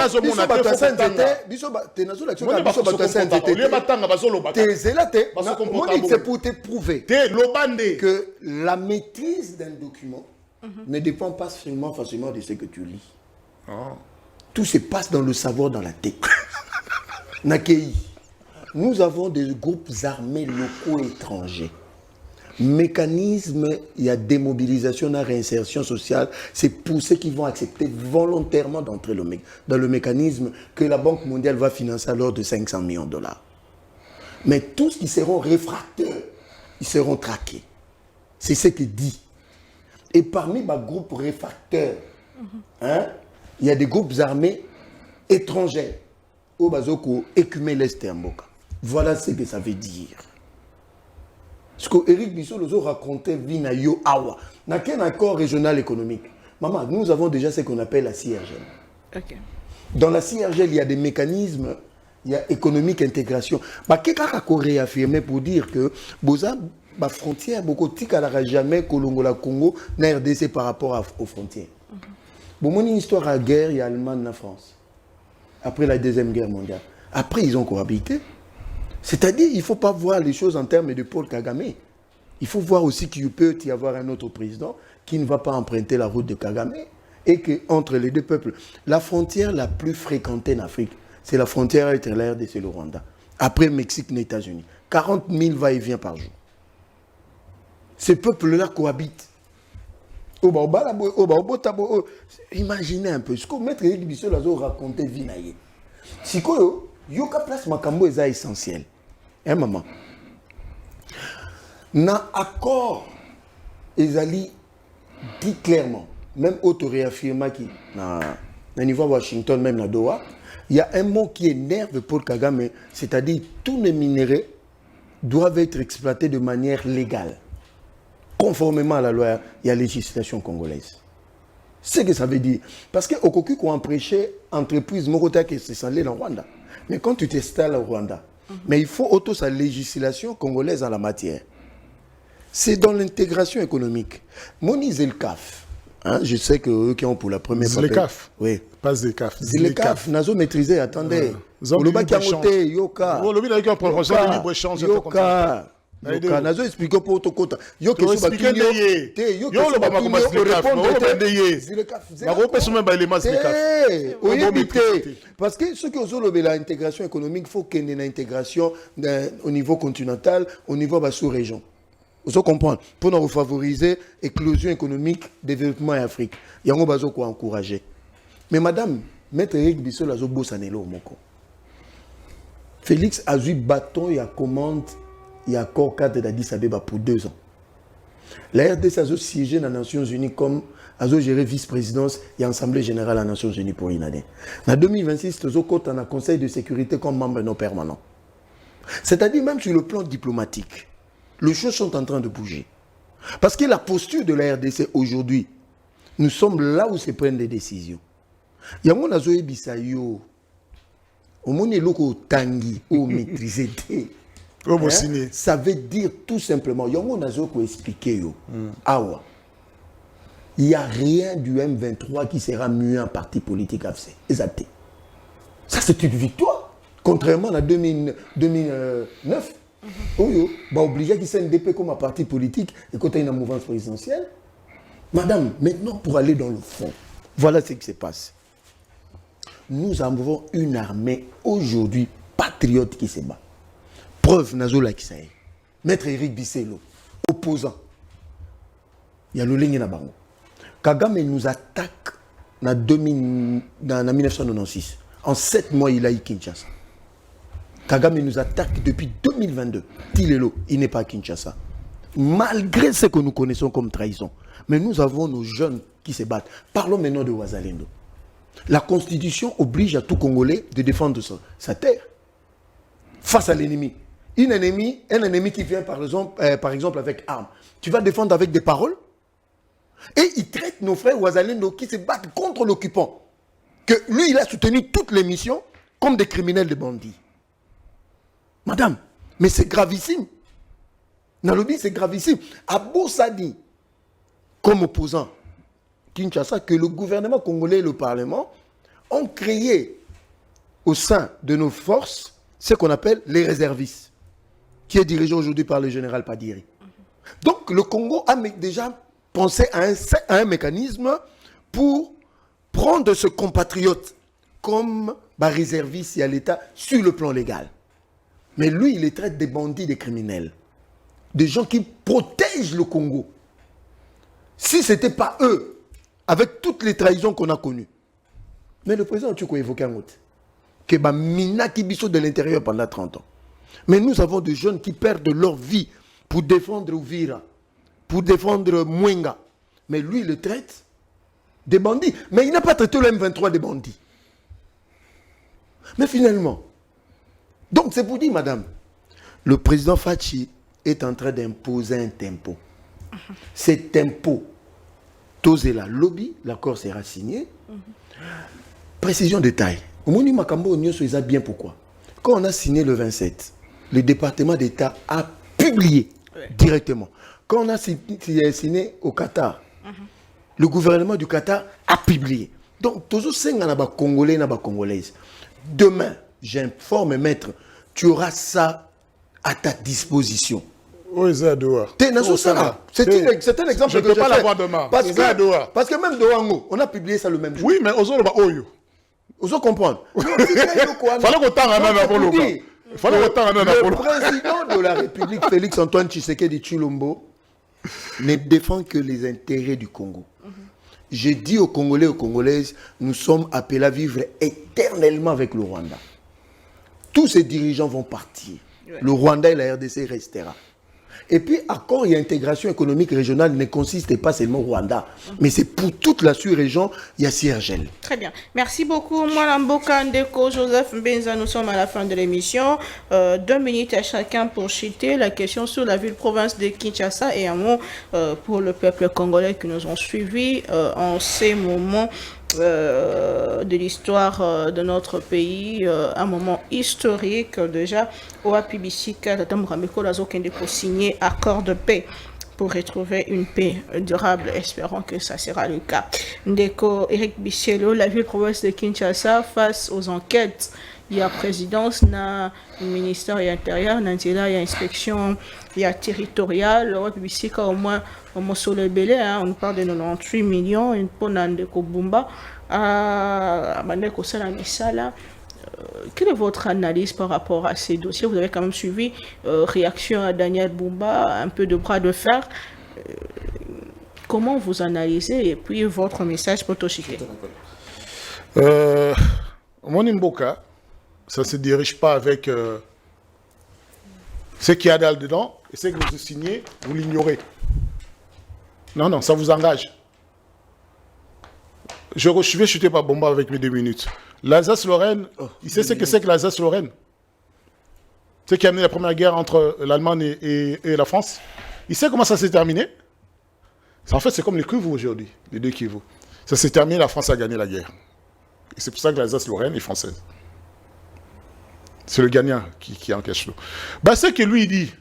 c'est pour te prouver que la maîtrise d'un document ne dépend pas facilement de ce que tu lis. Tout se passe dans le savoir, dans la tête. Nakei. Nous avons des groupes armés locaux étrangers. Mécanisme, il y a démobilisation, la réinsertion sociale, c'est pour ceux qui vont accepter volontairement d'entrer dans le mécanisme que la Banque mondiale va financer à l'ordre de 500 millions de dollars. Mais tous qui seront réfractaires, ils seront traqués. C'est ce qu'il dit. Et parmi les groupes réfractaires, il y a des groupes armés étrangers au Bazoko, écumé l'Est et Mboka. Voilà ce que ça veut dire. Ce que Eric Bissot nous a raconté, Vina Yo Awa, dans quel accord régional économique. Maman, nous avons déjà ce qu'on appelle la CIRGL. Okay. Dans la CIRGL, il y a des mécanismes, il y a économique intégration. Qu'est-ce qu'on a réaffirmé pour dire que la frontière, beaucoup de gens n'aura jamais Colongola Congo, na RDC par rapport aux frontières. Bon, une histoire à guerre, il y a Allemagne en France. Après la Deuxième Guerre mondiale. Après, ils ont cohabité. C'est-à-dire, il ne faut pas voir les choses en termes de Paul Kagame. Il faut voir aussi qu'il peut y avoir un autre président qui ne va pas emprunter la route de Kagame. Et qu'entre les deux peuples, la frontière la plus fréquentée en Afrique, c'est la frontière entre la RDC et le Rwanda. Après Mexique et les États-Unis. 40 000 va-et-vient par jour. Ces peuples-là cohabitent. Imaginez un peu ce que Maître Eric Bissot a raconté Vinaye. Si quoi, yoka place makambo est essentiel. Hein, maman? Na accord, Ezali dit clairement, même auto-réaffirma qui, na niveau Washington, même na Doha, il y a un mot qui énerve Paul Kagame, c'est-à-dire tous les minéraux doivent être exploités de manière légale. Conformément à la loi et à la législation congolaise. C'est ce que ça veut dire. Parce qu'au Koku, qu'on empêchait entreprise Morota qui s'installe en Rwanda. Mais quand tu t'installes au Rwanda, mais il faut auto sa législation congolaise en la matière. C'est dans l'intégration économique. Moni Zelkaf, je sais que eux qui ont pour la première fois. Zelkaf. Oui. Pas Zelkaf. Zelkaf, Nazo maîtrisé, attendez. Yoka. Yoka. Nazo explique pour ton compte. Yo que parce que ce que vous avez l'intégration économique, il faut qu'il y ait une intégration au niveau continental, au niveau sous-région. Vous comprenez? Pour nous favoriser l'éclosion économique, développement en Afrique. Il y a un besoin quoi encourager. Mais madame, Maître Eric Bissot a Bossanelo Moko. Félix a eu bâton et a commande. Il y a accord cadre d'Addis Abeba pour 2 ans. La RDC a siégé dans les Nations Unies comme a géré vice-présidence et Assemblée générale des Nations Unies pour une année. En 2026, nous avons dans le Conseil de sécurité comme membre non permanent. C'est-à-dire même sur le plan diplomatique, les choses sont en train de bouger. Parce que la posture de la RDC aujourd'hui, nous sommes là où se prennent des décisions. Il y a un Zoé Bissayo, au monde loko tangi, au maîtriser. Ça veut dire tout simplement, il y a un Nazo qui expliqué, il n'y a rien du M23 qui sera mué en parti politique AFC. Ça, c'est une victoire. Contrairement à 2009, Oui, bah obligé qu'il CNDP comme un parti politique et quand il y a une mouvance présidentielle. Madame, maintenant pour aller dans le fond, voilà ce qui se passe. Nous avons une armée aujourd'hui patriote qui se bat. Preuve, Nazola Kisaï. Maître Éric Bisselo, opposant. Il y a le ligne na bango. Kagame nous attaque en 1996. En 7 mois, il a eu Kinshasa. Kagame nous attaque depuis 2022. Tilelo, il n'est pas à Kinshasa. Malgré ce que nous connaissons comme trahison. Mais nous avons nos jeunes qui se battent. Parlons maintenant de Ouazalendo. La Constitution oblige à tout Congolais de défendre sa terre face à l'ennemi. Un ennemi qui vient par exemple avec armes. Tu vas défendre avec des paroles? Et il traite nos frères Ouazalendo qui se battent contre l'occupant. Que lui, il a soutenu toutes les missions comme des criminels, des bandits. Madame, mais c'est gravissime. Nalobi, c'est gravissime. Abou Sadi, comme opposant, Kinshasa, que le gouvernement congolais et le Parlement ont créé au sein de nos forces ce qu'on appelle les réservistes, qui est dirigé aujourd'hui par le général Padiri. Donc le Congo a déjà pensé à un mécanisme pour prendre ce compatriote comme réserviste à l'État sur le plan légal. Mais lui, il les traite des bandits, des criminels, des gens qui protègent le Congo. Si ce n'était pas eux, avec toutes les trahisons qu'on a connues. Mais le président Tchouko évoqué un autre. Que Mina Kibiso de l'intérieur pendant 30 ans. Mais nous avons des jeunes qui perdent leur vie pour défendre Ouvira, pour défendre Mwenga. Mais lui, il le traite des bandits. Mais il n'a pas traité le M23 des bandits. Mais finalement, donc c'est pour dire, madame, le président Fachi est en train d'imposer un tempo. Cet tempo, Tozela lobby, l'accord sera signé. Précision détail. Au Moni Makambo, on bien pourquoi. Quand on a signé le 27, le département d'État a publié directement. Quand on a signé au Qatar, le gouvernement du Qatar a publié. Donc, toujours 5 Congolais et Congolaises. Demain, j'informe maître, tu auras ça à ta disposition. Oui, c'est à Doha. C'est un exemple. Je ne peux pas l'avoir demain. Parce que même Dohango, on a publié ça le même jour. Oui, mais aux autres, Oyo. Vous comprendre. Fallait qu'on t'en ramène à Polo. Le président de la République, Félix Antoine Tshisekedi Tshilombo, ne défend que les intérêts du Congo. J'ai dit aux Congolais et aux Congolaises, nous sommes appelés à vivre éternellement avec le Rwanda. Tous ces dirigeants vont partir. Le Rwanda et la RDC restera. Et puis, accord et intégration économique régionale ne consiste pas seulement au Rwanda, mais c'est pour toute la sous-région, il y a Siergel. Très bien. Merci beaucoup. Moi, Mboka Ndeko, Joseph Mbenza, nous sommes à la fin de l'émission. 2 minutes à chacun pour chuter la question sur la ville-province de Kinshasa et un mot pour le peuple congolais qui nous ont suivis en ces moments de l'histoire de notre pays, un moment historique déjà. OAPBC, pour signer accord de paix pour retrouver une paix durable. Espérons que ça sera le cas. Ndeko Éric Bisselo, la ville-province de Kinshasa, face aux enquêtes. Il y a présidence, il y a ministère intérieur, il y a inspection, il y a territorial. OAPBC, au moins, on parle de 98 millions pour Ndeko Bumba. Quelle est votre analyse par rapport à ces dossiers? Vous avez quand même suivi réaction à Daniel Bumba, un peu de bras de fer. Comment vous analysez et puis votre message pour Toshike? Mon Mboka, ça ne se dirige pas avec ce qu'il y a dedans et ce que vous signez, vous l'ignorez. Non, non, ça vous engage. Je vais chuter par Bumba avec mes 2 minutes. L'Alsace-Lorraine, il sait ce que c'est que l'Alsace-Lorraine? Ce qui a amené la première guerre entre l'Allemagne et la France. Il sait comment ça s'est terminé? En fait, c'est comme les Kivu aujourd'hui, les 2 Kivu. Ça s'est terminé, la France a gagné la guerre. Et c'est pour ça que l'Alsace-Lorraine est française. C'est le gagnant qui encaisse l'eau. Ce que lui, il dit,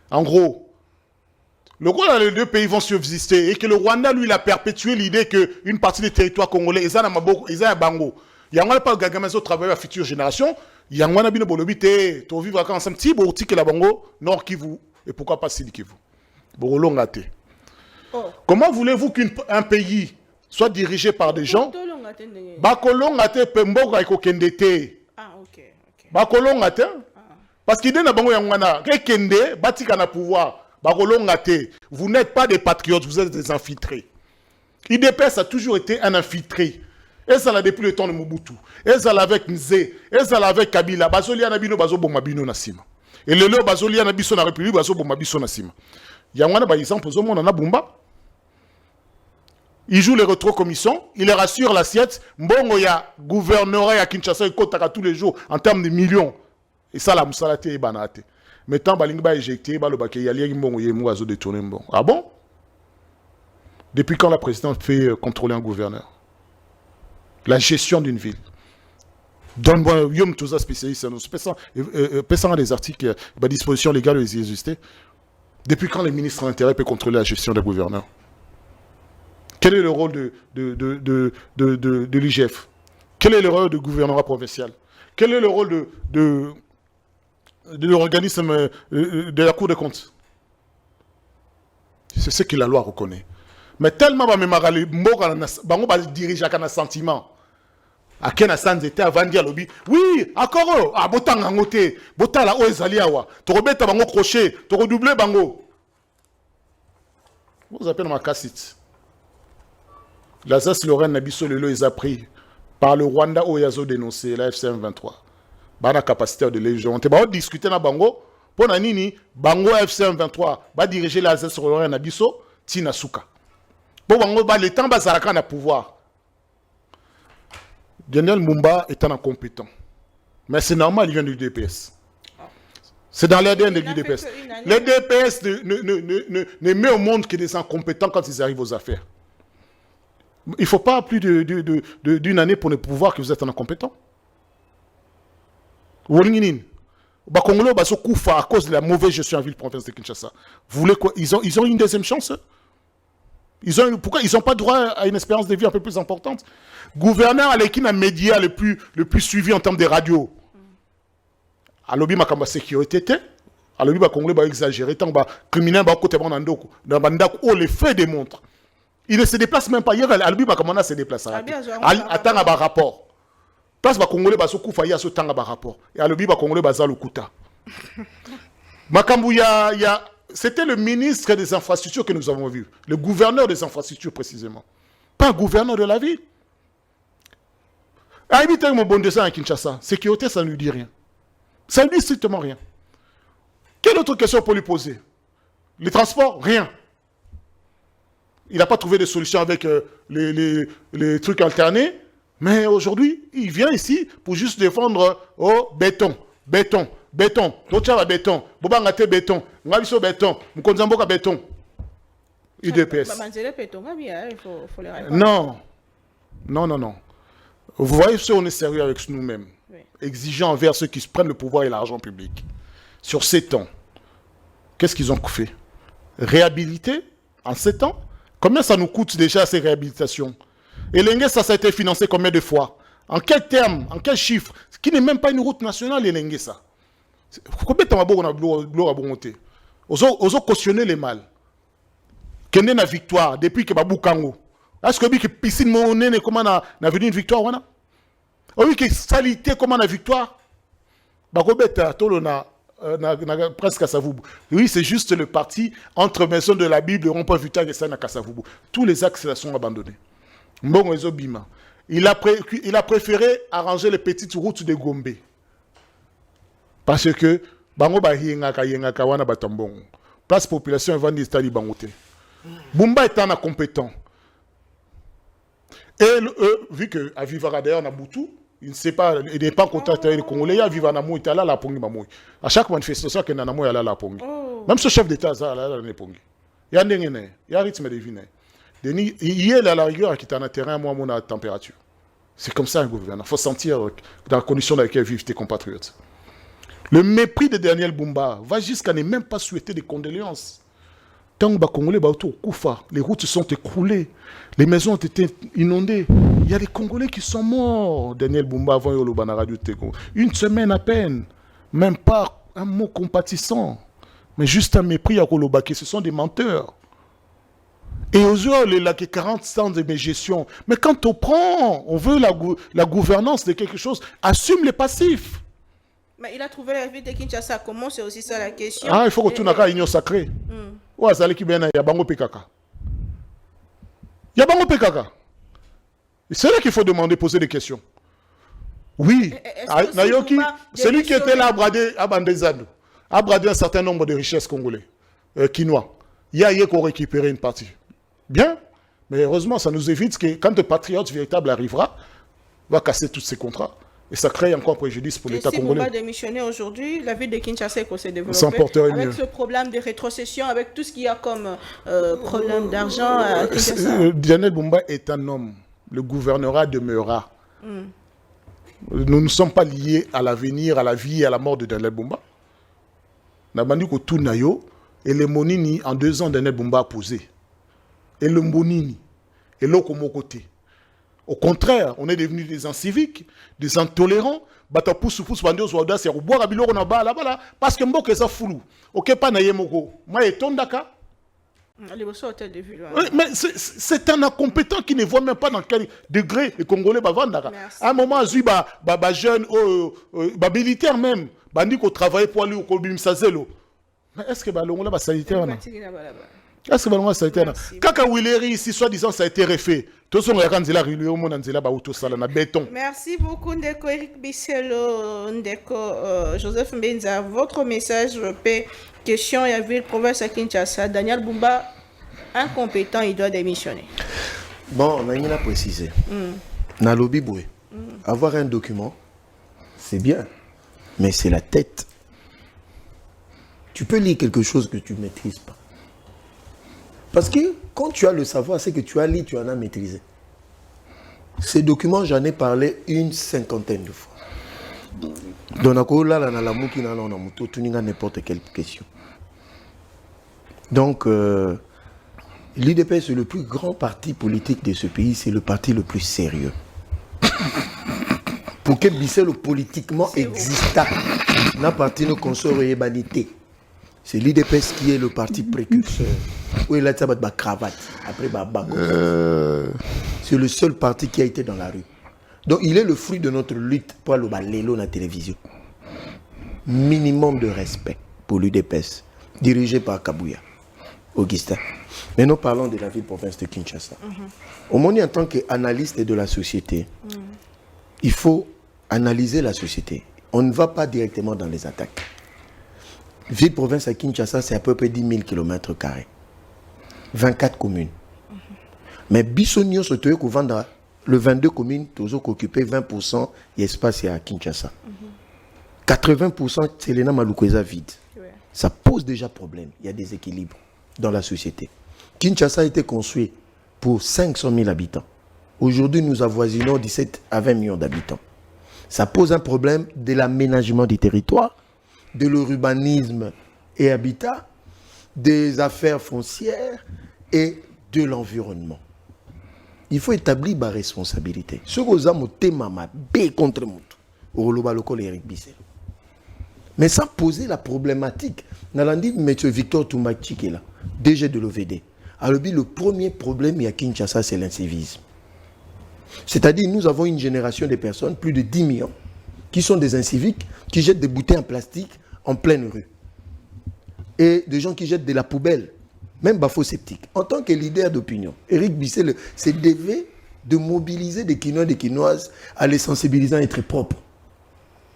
en gros, le Rwanda, les 2 pays vont subsister et que le Rwanda, lui, il a perpétué l'idée qu'une partie des territoires congolais, ils ont un bango. Il n'y a pas de travailler à la future génération. Yangwana bino bolobi te, to vivre ensemble. Si borti que la bango, Nord Kivu, et pourquoi pas Sud Kivu. Borolonga te. Comment voulez-vous qu'un pays soit dirigé par des gens bakolonga te pemboka ekokende te. Ah, ok. Bakolonga te. Parce qu'il y a des bango yangwana, kende, batika na pouvoir. Bakolonga te. Vous n'êtes pas des patriotes, vous êtes des infiltrés. IDPS a toujours été un infiltré. Et ça l'a depuis le temps de Mobutu. Et ça l'a avec Nze. Et ça l'a avec Kabila. Bazoli anabino bazo bomabino nasima. Et le leo bazoli anabiso na République bazo bomabiso nasima. Yangwana par exemple zo mona na Bumba. Il joue les rétrocommissions, il rassure l'assiette. Mbongo ya gouvernorat ya Kinshasa ikotaka tous les jours en termes de millions. Et ça la musalate e banate. Maintenant balingi ba éjecté ba lo baké yali mbongo yemu azo détourner mbongo. Ah bon? Depuis quand la présidente fait contrôler un gouverneur? La gestion d'une ville. Donne-moi, Yom Touza spécialiste, nous pesant des articles, dispositions légales et existées. Depuis quand les ministres de l'Intérieur peuvent contrôler la gestion des gouverneurs? Quel est le rôle de l'IGF? Quel est le rôle du gouvernorat provincial? Quel est le rôle de l'organisme de la Cour des comptes? C'est ce que la loi reconnaît. Mais tellement ba dirige à un sentiment. À quel instant était avant de dire lobby? Oui, encore ah botan ngote, botan la o ezali awa. To rebeta bango crochet, to redoubler bango. Vous appelez ma cassette. L'Alsace-Lorraine Nabiso Lelo les a pris par le Rwanda où ils ont dénoncé la FCM 23. Bana capacité de légion. On va discuter na bango pour nini bango FCM 23 va diriger l'Alsace-Lorraine Nabiso Tina Souka. Bon bango ba le temps bazaraka na pouvoir. Daniel Mumba est un incompétent. Mais c'est normal, il vient du DPS. C'est dans l'ADN du DPS. Les DPS ne met au monde que des incompétents quand ils arrivent aux affaires. Il ne faut pas plus d'une année pour ne pouvoir que vous êtes un incompétent. Congolais à cause de la mauvaise gestion en ville province de Kinshasa. Vous voulez quoi? Ils ont une deuxième chance? Pourquoi ils n'ont pas droit à une espérance de vie un peu plus importante? Gouverneur à l'équipe média le plus suivi en termes de radio. À l'objet de sécurité, à l'objet de Congolais va exagérer, tant que criminel va côté dans les faits démontrent. Il ne se déplace même pas hier, à l'objet de se déplace. Attends un rapport. Place va Congolais va se couper à ce temps un rapport. Et à l'objet de Congolais va se couta. Makambouya, c'était le ministre des infrastructures que nous avons vu. Le gouverneur des infrastructures, précisément. Pas un gouverneur de la ville. Habiter mon bon dessin à Kinshasa, sécurité, ça ne lui dit rien. Ça ne lui dit strictement rien. Quelle autre question pour lui poser? Les transports, rien. Il n'a pas trouvé de solution avec les trucs alternés. Mais aujourd'hui, il vient ici pour juste défendre béton. Tocha va béton. Bobangate béton. Ngabiso béton. Mkonzamboka béton. UDPS. Non. Vous voyez, si on est sérieux avec nous-mêmes, oui, exigeant envers ceux qui se prennent le pouvoir et l'argent public, sur 7 ans, qu'est-ce qu'ils ont fait? Réhabiliter en 7 ans? Combien ça nous coûte déjà ces réhabilitations? Et l'Engue, ça a été financé combien de fois? En quel terme? En quel chiffre? Ce qui n'est même pas une route nationale, l'Engue, ça. Combien de temps on a gloire à bonté? Osons cautionner les mal. Quelle est la victoire depuis que Babou Kango? Est-ce que piscine monnaie comment on a venu une victoire? Oui, que salité comment on a victoire? Bakobeta tolona presque à Kasavubu. Oui, c'est juste le parti entre Maison de la Bible, rond-point Victoire et Sana Kasavubu. Tous les axes sont abandonnés. Mbongo Ezobima. Il a préféré arranger les petites routes de Gombe. Parce que bango ba yengaka wana batambongo. Place population vend des tali bangote. Bumba est un incompétent. Et vu que à Vivara d'ailleurs na Boutou, il n'est pas en contact avec les Congolais, à Vivara Namou est là la pongi mamou. À chaque manifestation que Namou est là la pongi. Même ce chef d'État là la pongi. Il y a ndengene, il y a rythme de vie. Il est à la rigueur qui est en un terrain moi mon température. C'est comme ça un gouverneur. Il faut sentir dans la condition dans laquelle vivent tes compatriotes. Le mépris de Daniel Bumba va jusqu'à ne même pas souhaiter des condoléances. Tant que les routes sont écroulées, les maisons ont été inondées. Il y a des Congolais qui sont morts. Daniel Bumba avant Yoloba na Radio Téco. Une semaine à peine. Même pas un mot compatissant. Mais juste un mépris à Kolobaki. Ce sont des menteurs. Et aux yeux, il a que 40 ans de mes gestions. Mais quand on prend, on veut la gouvernance de quelque chose, assume les passifs. Mais il a trouvé la ville de Kinshasa. Comment? C'est aussi ça la question. Ah, il faut que tu n'aies l'union sacrée. Ouais, ça qui bien, il y a Bango PKK. Il y a Bango PKK. C'est là qu'il faut demander, poser des questions. Oui. Nayoki, celui qui était là à Bandezando, a bradé un certain nombre de richesses congolais, quinois. Il y a eu qu'on récupérer une partie. Bien, mais heureusement, ça nous évite que quand le patriote véritable arrivera, va casser tous ces contrats. Et ça crée encore préjudice pour l'État congolais. Si Bumba démissionner aujourd'hui, la ville de Kinshasa s'est développée. S'en porterait avec mieux. ce problème de rétrocession, avec tout ce qu'il y a comme problème d'argent à Kinshasa. Daniel Bumba est un homme. Le gouvernorat demeurera. Nous ne sommes pas liés à l'avenir, à la vie et à la mort de Daniel Bumba. Nabandi ko tout nayo et le monini en 2 ans Daniel Bumba a posé. Et le monini et l'autre mon côté. Au contraire, on est devenus des inciviques, des intolérants. Bata pousse bandi aux audaces c'est boire à biloko na bala bala parce que mboka ça foulou. OK pas na yemoko. Moi etondaka. Mais c'est un incompétent qui ne voit même pas dans quel degré les Congolais bavandaka. À un moment, il y a jeunes, militaires même, bandi qui travaillent pour aller au Kobimsazelo. Mais est-ce que l'Ongola va sanitaire? Est-ce que l'Ongola va sanitaire? Kaka Willeri ici, soi-disant, ça a été refait. Merci beaucoup, Ndeko Eric Bisselo, Ndeko Joseph Mbenza. Votre message, question, il y avait le province à Kinshasa. Daniel Bumba, incompétent, il doit démissionner. Bon, on a rien à préciser. Dans le Biboué, avoir un document, c'est bien, mais c'est la tête. Tu peux lire quelque chose que tu ne maîtrises pas. Parce que quand tu as le savoir, c'est que tu as lu, tu en as maîtrisé. Ces documents, j'en ai parlé une 50aine de fois. N'importe quelle question. Donc, l'UDPS, c'est le plus grand parti politique de ce pays, c'est le parti le plus sérieux. Pour que Bisselo politiquement exista, n'a parti nos consorts et banité. C'est l'UDPS qui est le parti précurseur. Où il a sa cravate, après c'est le seul parti qui a été dans la rue. Donc il est le fruit de notre lutte pour aller dans la télévision. Minimum de respect pour l'UDPS, dirigé par Kabouya, Augustin. Mais nous parlons de la ville-province de Kinshasa. Au moins, en tant qu'analyste de la société, il faut analyser la société. On ne va pas directement dans les attaques. Ville-province à Kinshasa, c'est à peu près 10 000 km². 24 communes. Mais Bissonio se trouve qu'on vend le 22 communes, toujours occupé 20% de l'espace à Kinshasa. 80% c'est l'ENA Malukweza vide. Ça pose déjà problème. Il y a des équilibres dans la société. Kinshasa a été construit pour 500 000 habitants. Aujourd'hui, nous avoisinons 17 à 20 millions d'habitants. Ça pose un problème de l'aménagement du territoire, de l'urbanisme et habitat, des affaires foncières et de l'environnement. Il faut établir ma responsabilité. Ce que vous avez fait, c'est contre moi. Mais sans poser la problématique, nous avons dit M. Victor Toumbachi qui est là, DG de l'OVD. Alors, le premier problème à Kinshasa, c'est l'incivisme. C'est-à-dire, nous avons une génération de personnes, plus de 10 millions, qui sont des inciviques, qui jettent des bouteilles en plastique en pleine rue. Et des gens qui jettent de la poubelle, même bafo sceptique. En tant que leader d'opinion, Eric Bissel s'est dévé de mobiliser des Quinois et des Quinoises à les sensibiliser à être propres,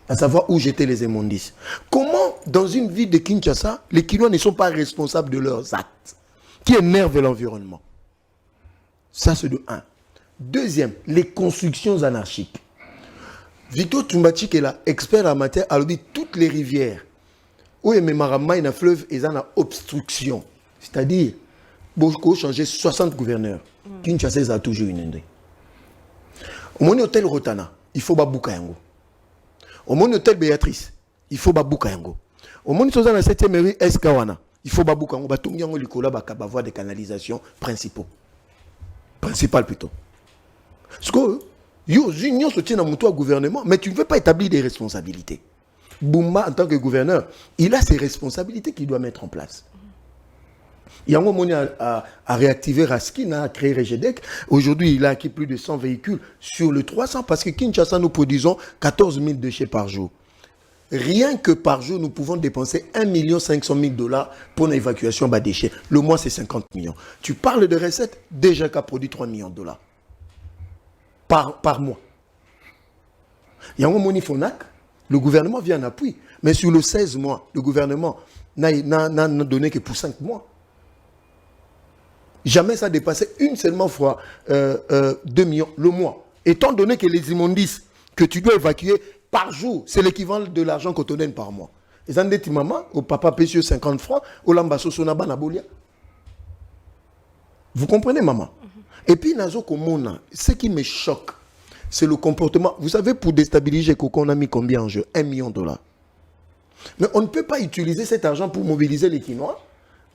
à savoir où jeter les immondices. Comment, dans une ville de Kinshasa, les Quinois ne sont pas responsables de leurs actes qui énervent l'environnement? Ça, c'est de 1. Deuxième, les constructions anarchiques. Victor Toumbachi, qui est là, expert en matière, a dit toutes les rivières où il y a un fleuve, ils ont une obstruction. C'est-à-dire, beaucoup changer 60 gouverneurs. Kinshasa a toujours une indé. Au mon hôtel Rotana, il faut Babouka Yango. Au mon hôtel Béatrice, il faut Babouka Yango. Au mon hôtel dans la 7e mairie Eskawana, il faut Babouka Yango. Batungi Yango Likola Bakaba voie des canalisations principaux. Principales plutôt. Parce que, yo, union soutient dans mon gouvernement, mais tu ne veux pas établir des responsabilités. Boumba, en tant que gouverneur, il a ses responsabilités qu'il doit mettre en place. Yango Moni a réactivé Raskin, a créé Regedec. Aujourd'hui, il a acquis plus de 100 véhicules sur le 300 parce que Kinshasa, nous produisons 14 000 déchets par jour. Rien que par jour, nous pouvons dépenser 1 500 000 $ pour l'évacuation des déchets. Le mois, c'est 50 millions. Tu parles de recettes, déjà qu'a produit 3 millions de $ par mois. Yango Moni Fonak, le gouvernement vient en appui. Mais sur le 16 mois, le gouvernement n'a donné que pour 5 mois. Jamais ça dépassait une seulement fois 2 millions le mois. Étant donné que les immondices que tu dois évacuer par jour, c'est l'équivalent de l'argent qu'on te donne par mois. Et ça dit maman, au papa paye 50 francs, au lambasso sonaba na bolia. Vous comprenez, maman? Et puis, nazo komona, ce qui me choque, c'est le comportement. Vous savez, pour déstabiliser Coco, on a mis combien en jeu? 1 million de $. Mais on ne peut pas utiliser cet argent pour mobiliser les Quinois.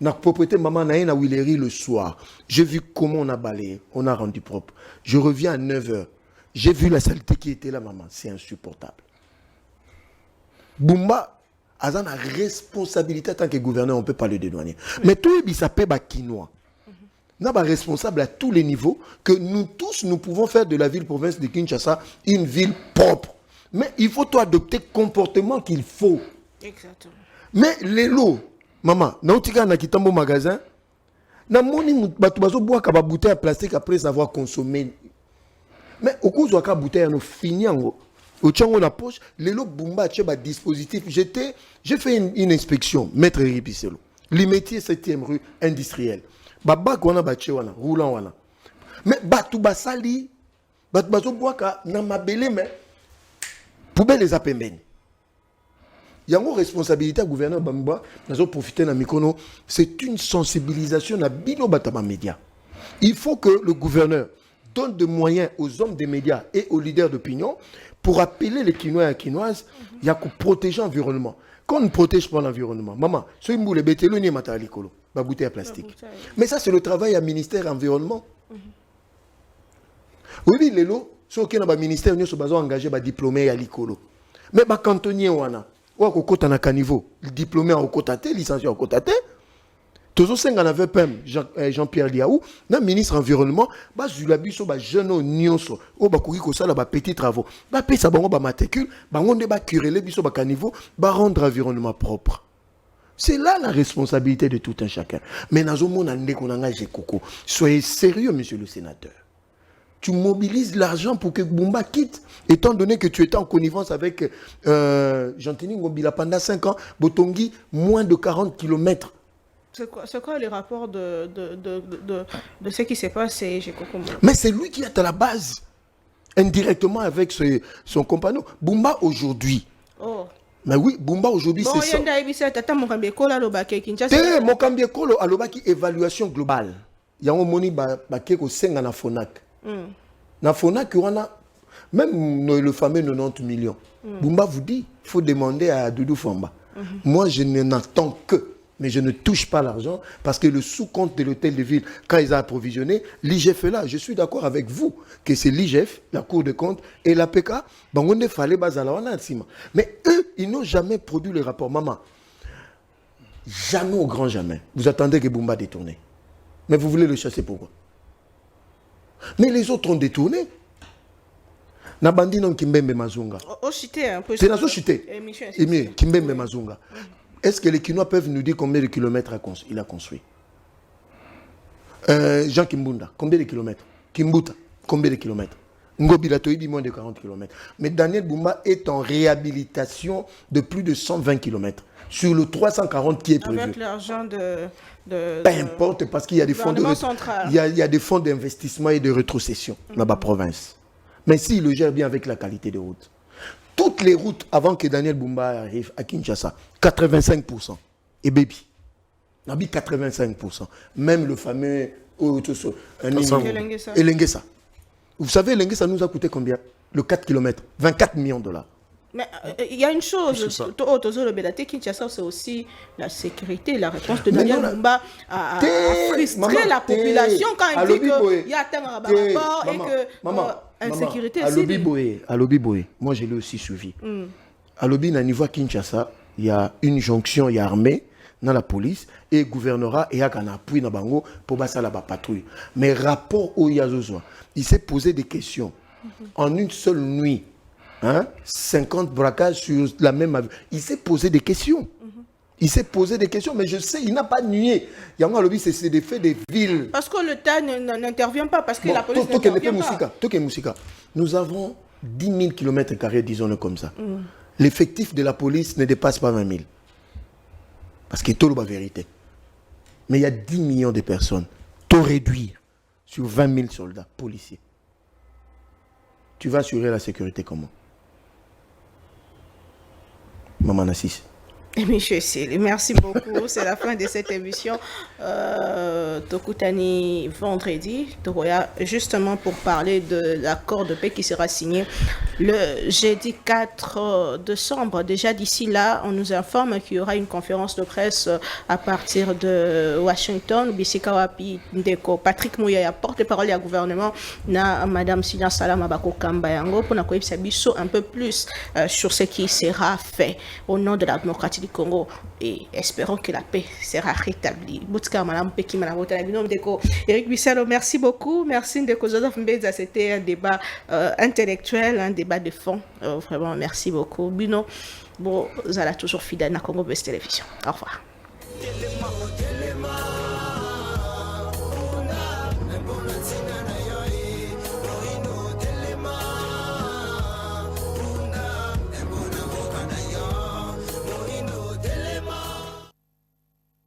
La propriété maman Naïna à Willery le soir. J'ai vu comment on a balayé, on a rendu propre. Je reviens à 9h. J'ai vu la saleté qui était là, maman. C'est insupportable. Boumba a la responsabilité en tant que gouverneur, on ne peut pas le dédouaner. Mais tout le monde peut Quinois. Nous sommes responsables à tous les niveaux que nous tous, nous pouvons faire de la ville-province de Kinshasa une ville propre. Mais il faut adopter le comportement qu'il faut. Exactement. Mais les lots, maman, nautika na kitambo magasin, na moni batu bazo boire ka bouteille en plastique après avoir consommé. Mais au cours de la bouteille no fini en au tchango la poche, les lots Bumba tche ba dispositif. J'ai fait une inspection, maître Ripicelo. Limetier 7e rue industrielle. Baba kwana ba tche wana, roulant wana. Mais batu basali, batu bazo boire ka na mabele mais poubelle les apembeni. Il y a une responsabilité à gouverneur Bamba, nous avons profité de Mikono, c'est une sensibilisation à Bino Batama Média. Il faut que le gouverneur donne des moyens aux hommes des médias et aux leaders d'opinion pour appeler les Quinois et les Quinoises, il y a que protéger l'environnement. Quand on ne protège pas l'environnement, maman, ce qui est bétélo ni matalikolo, la bouteille à plastique. Mais ça, c'est le travail à ministère environnement. Oui, les lots, ceux qui ont un ministère, nous sommes engagés à diplômés à l'icolo. Mais les cantonniers, ou à na caniveau, diplômé en Okotate, licencié en Okotate, toujours 5 ans avec Jean-Pierre Liaou, le ministre environnement, bah Zulabiso, bah jeune nyonso, ou bah kouri kosa là bah petits travaux, bah paye ça bah matricule, bah on débat curé biso bah caniveau, bah rendre l'environnement propre. C'est là la responsabilité de tout un chacun. Mais dans un monde en Coco, soyez sérieux, monsieur le sénateur. Tu mobilises l'argent pour que Bumba quitte, étant donné que tu étais en connivence avec Jean-Tini Ngobila pendant 5 ans, Botongi, moins de 40 km. C'est quoi les rapports de ce qui s'est passé chez Kokombo? Mais c'est lui qui est à la base, indirectement avec son compagnon. Bumba aujourd'hui. Oh. Mais oui, Bumba aujourd'hui, bon, c'est ça. Mokambie Kolo alobaki évaluation globale. Il y a un moni bakeko senga na Fonak. Na Fonak, même le fameux 90 millions. Bumba vous dit, il faut demander à Doudou Famba. Moi, je n'entends que, mais je ne touche pas l'argent parce que le sous-compte de l'hôtel de ville, quand ils ont approvisionné, l'IGF est là. Je suis d'accord avec vous que c'est l'IGF, la Cour de compte, et l'APK, mais eux, ils n'ont jamais produit les rapports. Maman, jamais au grand jamais. Vous attendez que Bumba détourne. Mais vous voulez le chasser pourquoi? Mais les autres ont détourné. Nabandi non Kimbembe Mazunga. C'est dans ce chité. Kimbembe Mazunga. Est-ce que les Quinois peuvent nous dire combien de kilomètres il a construit? Jean Kimbunda, combien de kilomètres? Kimbuta, combien de kilomètres? Ngobila Toibi, moins de 40 kilomètres. Mais Daniel Bumba est en réhabilitation de plus de 120 kilomètres sur le 340 qui est prévu. Avec l'argent de peu importe, parce qu'il y a des fonds il y a des fonds d'investissement et de rétrocession dans la province. Mais s'il le gère bien avec la qualité de route. Toutes les routes avant que Daniel Bumba arrive à Kinshasa, 85%. Et baby. Nabi 85%. Même le fameux Elengesa. Vous savez, Elengesa nous a coûté combien? Le 4 km, 24 millions de $. Mais il y a une chose, Kinshasa, c'est aussi la sécurité, la réponse de Daniel Mumba a frustré la population quand il dit qu'il y a un rapport et que insécurité à Lobby Boé, moi je l'ai aussi suivi. À Lobby, à niveau Kinshasa, il y a une jonction, il y a armée dans la police et gouvernorat et il y a un appui dans Bango pour passer la patrouille. Mais rapport au Yazozoa, il s'est posé des questions en une seule nuit. 50 braquages sur la même avenue. Il s'est posé des questions. Il s'est posé des questions, mais je sais, il n'a pas nié. Yango Alobi, c'est des faits des villes. Parce que l'État n'intervient pas, parce que la police n'intervient pas. Nous avons 10 000 km², disons-le comme ça. L'effectif de la police ne dépasse pas 20 000. Parce qu'il y a la vérité. Mais il y a 10 millions de personnes. Taux réduire sur 20 000 soldats, policiers. Tu vas assurer la sécurité comment? Maman Nassis. Monsieur Sili, merci beaucoup. C'est la fin de cette émission. Tokutani vendredi, justement pour parler de l'accord de paix qui sera signé le jeudi 4 décembre. Déjà d'ici là, on nous informe qu'il y aura une conférence de presse à partir de Washington. Bisikawapi Ndeko, Patrick Mouyaya, porte-parole du gouvernement, na Madame Silia Salama Bako Kambayango, pour nous sabiso un peu plus sur ce qui sera fait au nom de la démocratie du Congo et espérons que la paix sera rétablie. Eric Bisselo, merci beaucoup. Merci Ndeko Joseph Mbeza, c'était un débat intellectuel, un débat de fond. Vraiment, merci beaucoup. Bino, bon, vous allez toujours fidèle à Congo Best Télévision. Au revoir.